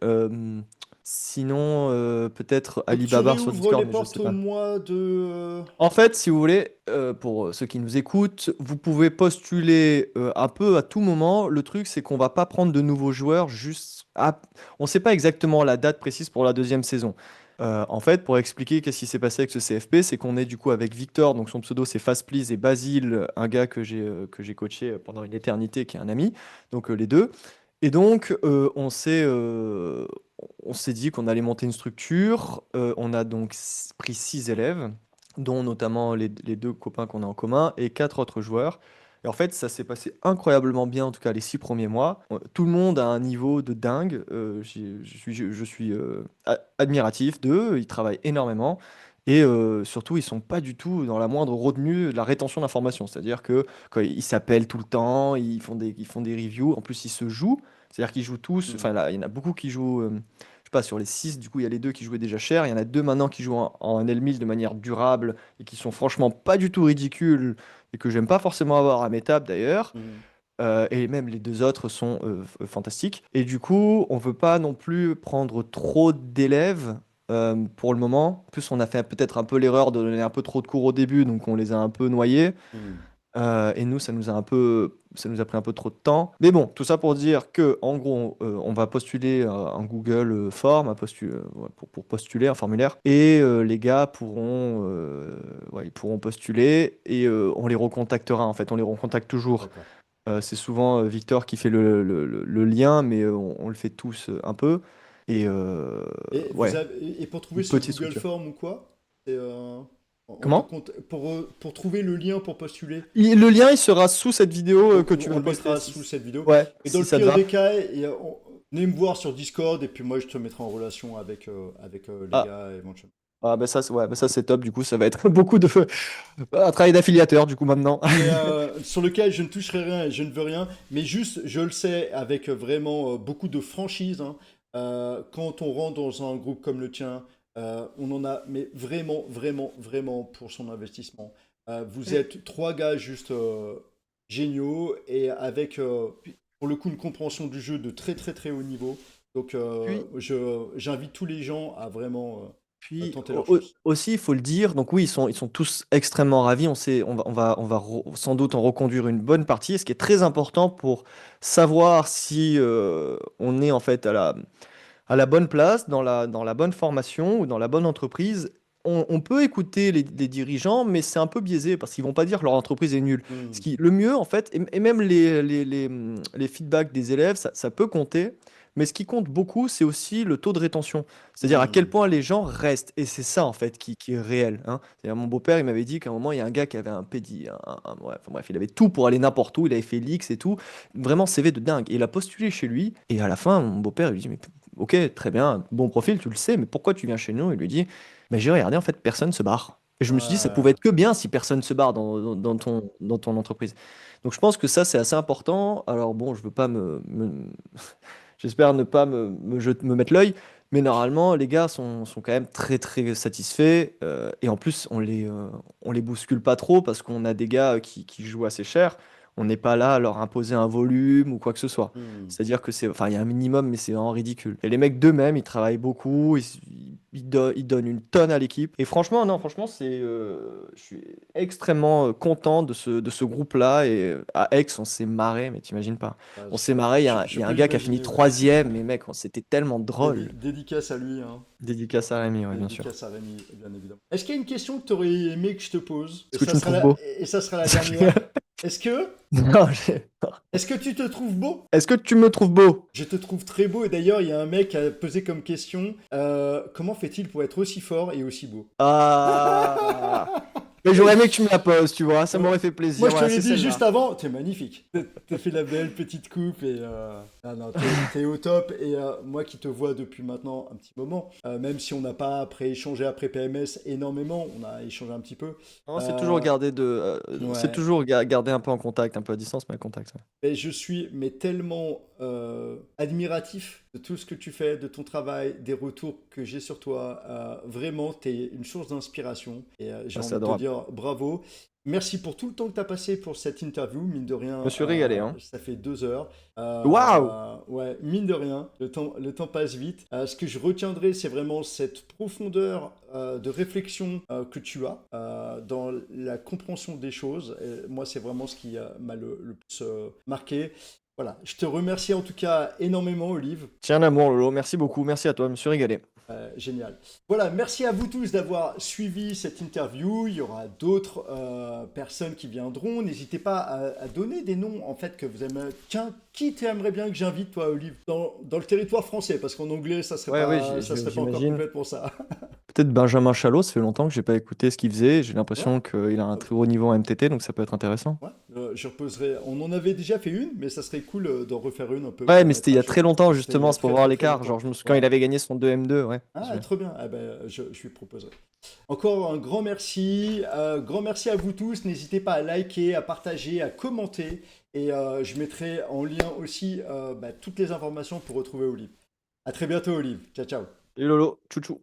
Sinon, peut-être Donc tu Alibaba sur réouvres les Discord, mais je sais portes au pas. mois de... En fait, si vous voulez, pour ceux qui nous écoutent, vous pouvez postuler un peu à tout moment. Le truc, c'est qu'on va pas prendre de nouveaux joueurs On ne sait pas exactement la date précise pour la deuxième saison. En fait, pour expliquer qu'est-ce qui s'est passé avec ce CFP, c'est qu'on est du coup avec Victor, donc son pseudo c'est Fast Please, et Basile, un gars que j'ai coaché pendant une éternité, qui est un ami, donc les deux. Et donc on s'est dit qu'on allait monter une structure. On a donc pris 6 élèves, dont notamment les deux copains qu'on a en commun et 4 autres joueurs. Et en fait, ça s'est passé incroyablement bien, en tout cas les 6 premiers mois. Tout le monde a un niveau de dingue. Je suis admiratif d'eux, ils travaillent énormément. Et surtout, ils sont pas du tout dans la moindre retenue de la rétention d'informations. C'est-à-dire que quand ils s'appellent tout le temps, ils font des reviews. En plus, ils se jouent. C'est-à-dire qu'ils jouent tous. Hmm. Enfin, là, il y en a beaucoup qui jouent. Je sais pas, sur les 6, du coup, il y a les deux qui jouaient déjà cher. Il y en a deux maintenant qui jouent en L1000 de manière durable et qui sont franchement pas du tout ridicules et que j'aime pas forcément avoir à mes tables d'ailleurs. Hmm. Et même les deux autres sont fantastiques. Et du coup, on veut pas non plus prendre trop d'élèves pour le moment. En plus, on a fait peut-être un peu l'erreur de donner un peu trop de cours au début, donc on les a un peu noyés. Hmm. Et nous, ça nous a pris un peu trop de temps. Mais bon, tout ça pour dire que, en gros, on va postuler un Google Form ouais, pour postuler un formulaire. Et les gars ouais, ils pourront postuler et on les recontactera. En fait, on les recontacte toujours. D'accord. C'est souvent Victor qui fait le lien, mais on le fait tous un peu. Et ouais, Et pour trouver une ce petite Google structure. Form ou quoi, c'est, Comment? pour trouver le lien pour postuler, Le lien, il sera sous cette vidéo donc que tu on vas le poster. mettra sous cette vidéo. Ouais, Et dans si le ça te pire va. des cas, venez me voir sur Discord et puis moi je te mettrai en relation avec les Ah, gars éventuellement. bah ça, ouais, bah ça c'est top. Du coup, ça va être beaucoup de un travail d'affiliateur du coup maintenant. Mais sur lequel je ne toucherai rien et je ne veux rien, mais juste, je le sais, avec vraiment beaucoup de franchise, hein, quand on rentre dans un groupe comme le tien, on en a, mais vraiment, vraiment, vraiment pour son investissement. Vous êtes trois gars juste géniaux et avec, pour le coup, une compréhension du jeu de très, très, très haut niveau. Donc, Puis, j'invite tous les gens à vraiment puis tenter leur chance. aussi, il faut le dire. Donc oui, ils sont tous extrêmement ravis. On va sans doute en reconduire une bonne partie. Et ce qui est très important pour savoir si on est en fait à la bonne place, dans la bonne formation ou dans la bonne entreprise. On peut écouter les dirigeants, mais c'est un peu biaisé parce qu'ils vont pas dire que leur entreprise est nulle. Hmm. Le mieux, en fait, et même les feedbacks des élèves, ça peut compter. Mais ce qui compte beaucoup, c'est aussi le taux de rétention. C'est-à-dire à quel Hmm. point les gens restent. Et c'est ça, en fait, qui est réel, hein. C'est-à-dire, mon beau-père, il m'avait dit qu'à un moment, il y a un gars qui avait un pédi. Ouais, enfin, bref, il avait tout pour aller n'importe où. Il avait fait l'X et tout. Vraiment, CV de dingue. Et il a postulé chez lui. Et à la fin, mon beau-père, il lui dit, mais ok, très bien, bon profil, tu le sais, mais pourquoi tu viens chez nous? Il lui dit, mais j'ai regardé, en fait, personne se barre. Et je me suis dit, ça pouvait Ouais. être que bien si personne se barre dans ton entreprise. Donc je pense que ça, c'est assez important. Alors bon, je veux pas j'espère ne pas me mettre l'œil, mais normalement, les gars sont quand même très très satisfaits. Et en plus, on les bouscule pas trop parce qu'on a des gars qui jouent assez cher. On n'est pas là à leur imposer un volume ou quoi que ce soit. Hmm. C'est-à-dire que enfin, il y a un minimum, mais c'est vraiment ridicule. Et les mecs d'eux-mêmes, ils travaillent beaucoup, ils donnent une tonne à l'équipe. Et franchement, non, franchement, je suis extrêmement content de ce groupe-là. Et à Aix, on s'est marré, mais t'imagines pas. Ouais, On s'est marré, il y a, un il je y a peux un gars qui a fini l'imaginer, ouais. troisième, mais mec, c'était tellement drôle. Dédicace à lui, hein. Dédicace à Rémi, ouais, bien sûr. Dédicace à Rémi, bien évidemment. Est-ce qu'il y a une question que tu aurais aimé que je te pose? Est-ce que tu me trouves beau? Et ça sera la dernière. Est-ce que, Non, est-ce que tu te trouves beau? Est-ce que tu me trouves beau? Je te trouve très beau et d'ailleurs il y a un mec qui a posé comme question comment fait-il pour être aussi fort et aussi beau? Ah. Mais j'aurais aimé que tu me la poses, tu vois, ça Moi, m'aurait fait moi, plaisir. je te Voilà, l'ai c'est dit juste celle-là. avant, t'es magnifique. T'as fait la belle petite coupe et ah non, t'es au top. Et moi qui te vois depuis maintenant un petit moment, même si on n'a pas après échangé après PMS énormément, on a échangé un petit peu. Non, euh, c'est ouais, toujours garder un peu en contact, un peu à distance, mais en contact. Ouais. et je suis mais tellement admiratif de tout ce que tu fais, de ton travail, des retours que j'ai sur toi. Vraiment, tu es une source d'inspiration et j'ai Ah, c'est envie de te adorable. dire bravo. Merci pour tout le temps que tu as passé pour cette interview. Mine de Je rien, me suis régalé, hein. ça fait 2 heures. Waouh! Ouais, mine de rien, le temps passe vite. Ce que je retiendrai, c'est vraiment cette profondeur de réflexion que tu as dans la compréhension des choses. Et moi, c'est vraiment ce qui m'a le plus marqué. Voilà, je te remercie en tout cas énormément, Olive. Tiens, un amour, Lolo. Merci beaucoup. Merci à toi. Je me suis régalé. Génial. Voilà, merci à vous tous d'avoir suivi cette interview. Il y aura d'autres personnes qui viendront. N'hésitez pas à donner des noms en fait que vous aimez. Tiens, qui t'aimerais bien que j'invite, toi, Olive, dans le territoire français? Parce qu'en anglais, Ouais, ouais, ça serait pas encore j'imagine. complètement ça. Peut-être Benjamin Chalot, ça fait longtemps que j'ai pas écouté ce qu'il faisait. J'ai Ouais, l'impression qu'il a un très haut niveau en MTT, donc ça peut être intéressant. ouais. Je reposerai. On en avait déjà fait une, mais ça serait cool d'en refaire une un peu Ouais, pour mais mettre c'était il à y a jour. très longtemps, C'était il y justement, a c'est pour très voir très très l'écart. Genre, longtemps. je me souviens quand il Ouais. avait gagné son 2M2, ouais. Ah, trop bien. Ah ben, je lui proposerai. Encore un grand merci. Grand merci à vous tous. N'hésitez pas à liker, à partager, à commenter. Et je mettrai en lien aussi toutes les informations pour retrouver Olive. À très bientôt, Olive. Ciao, ciao. Et Lolo, chouchou.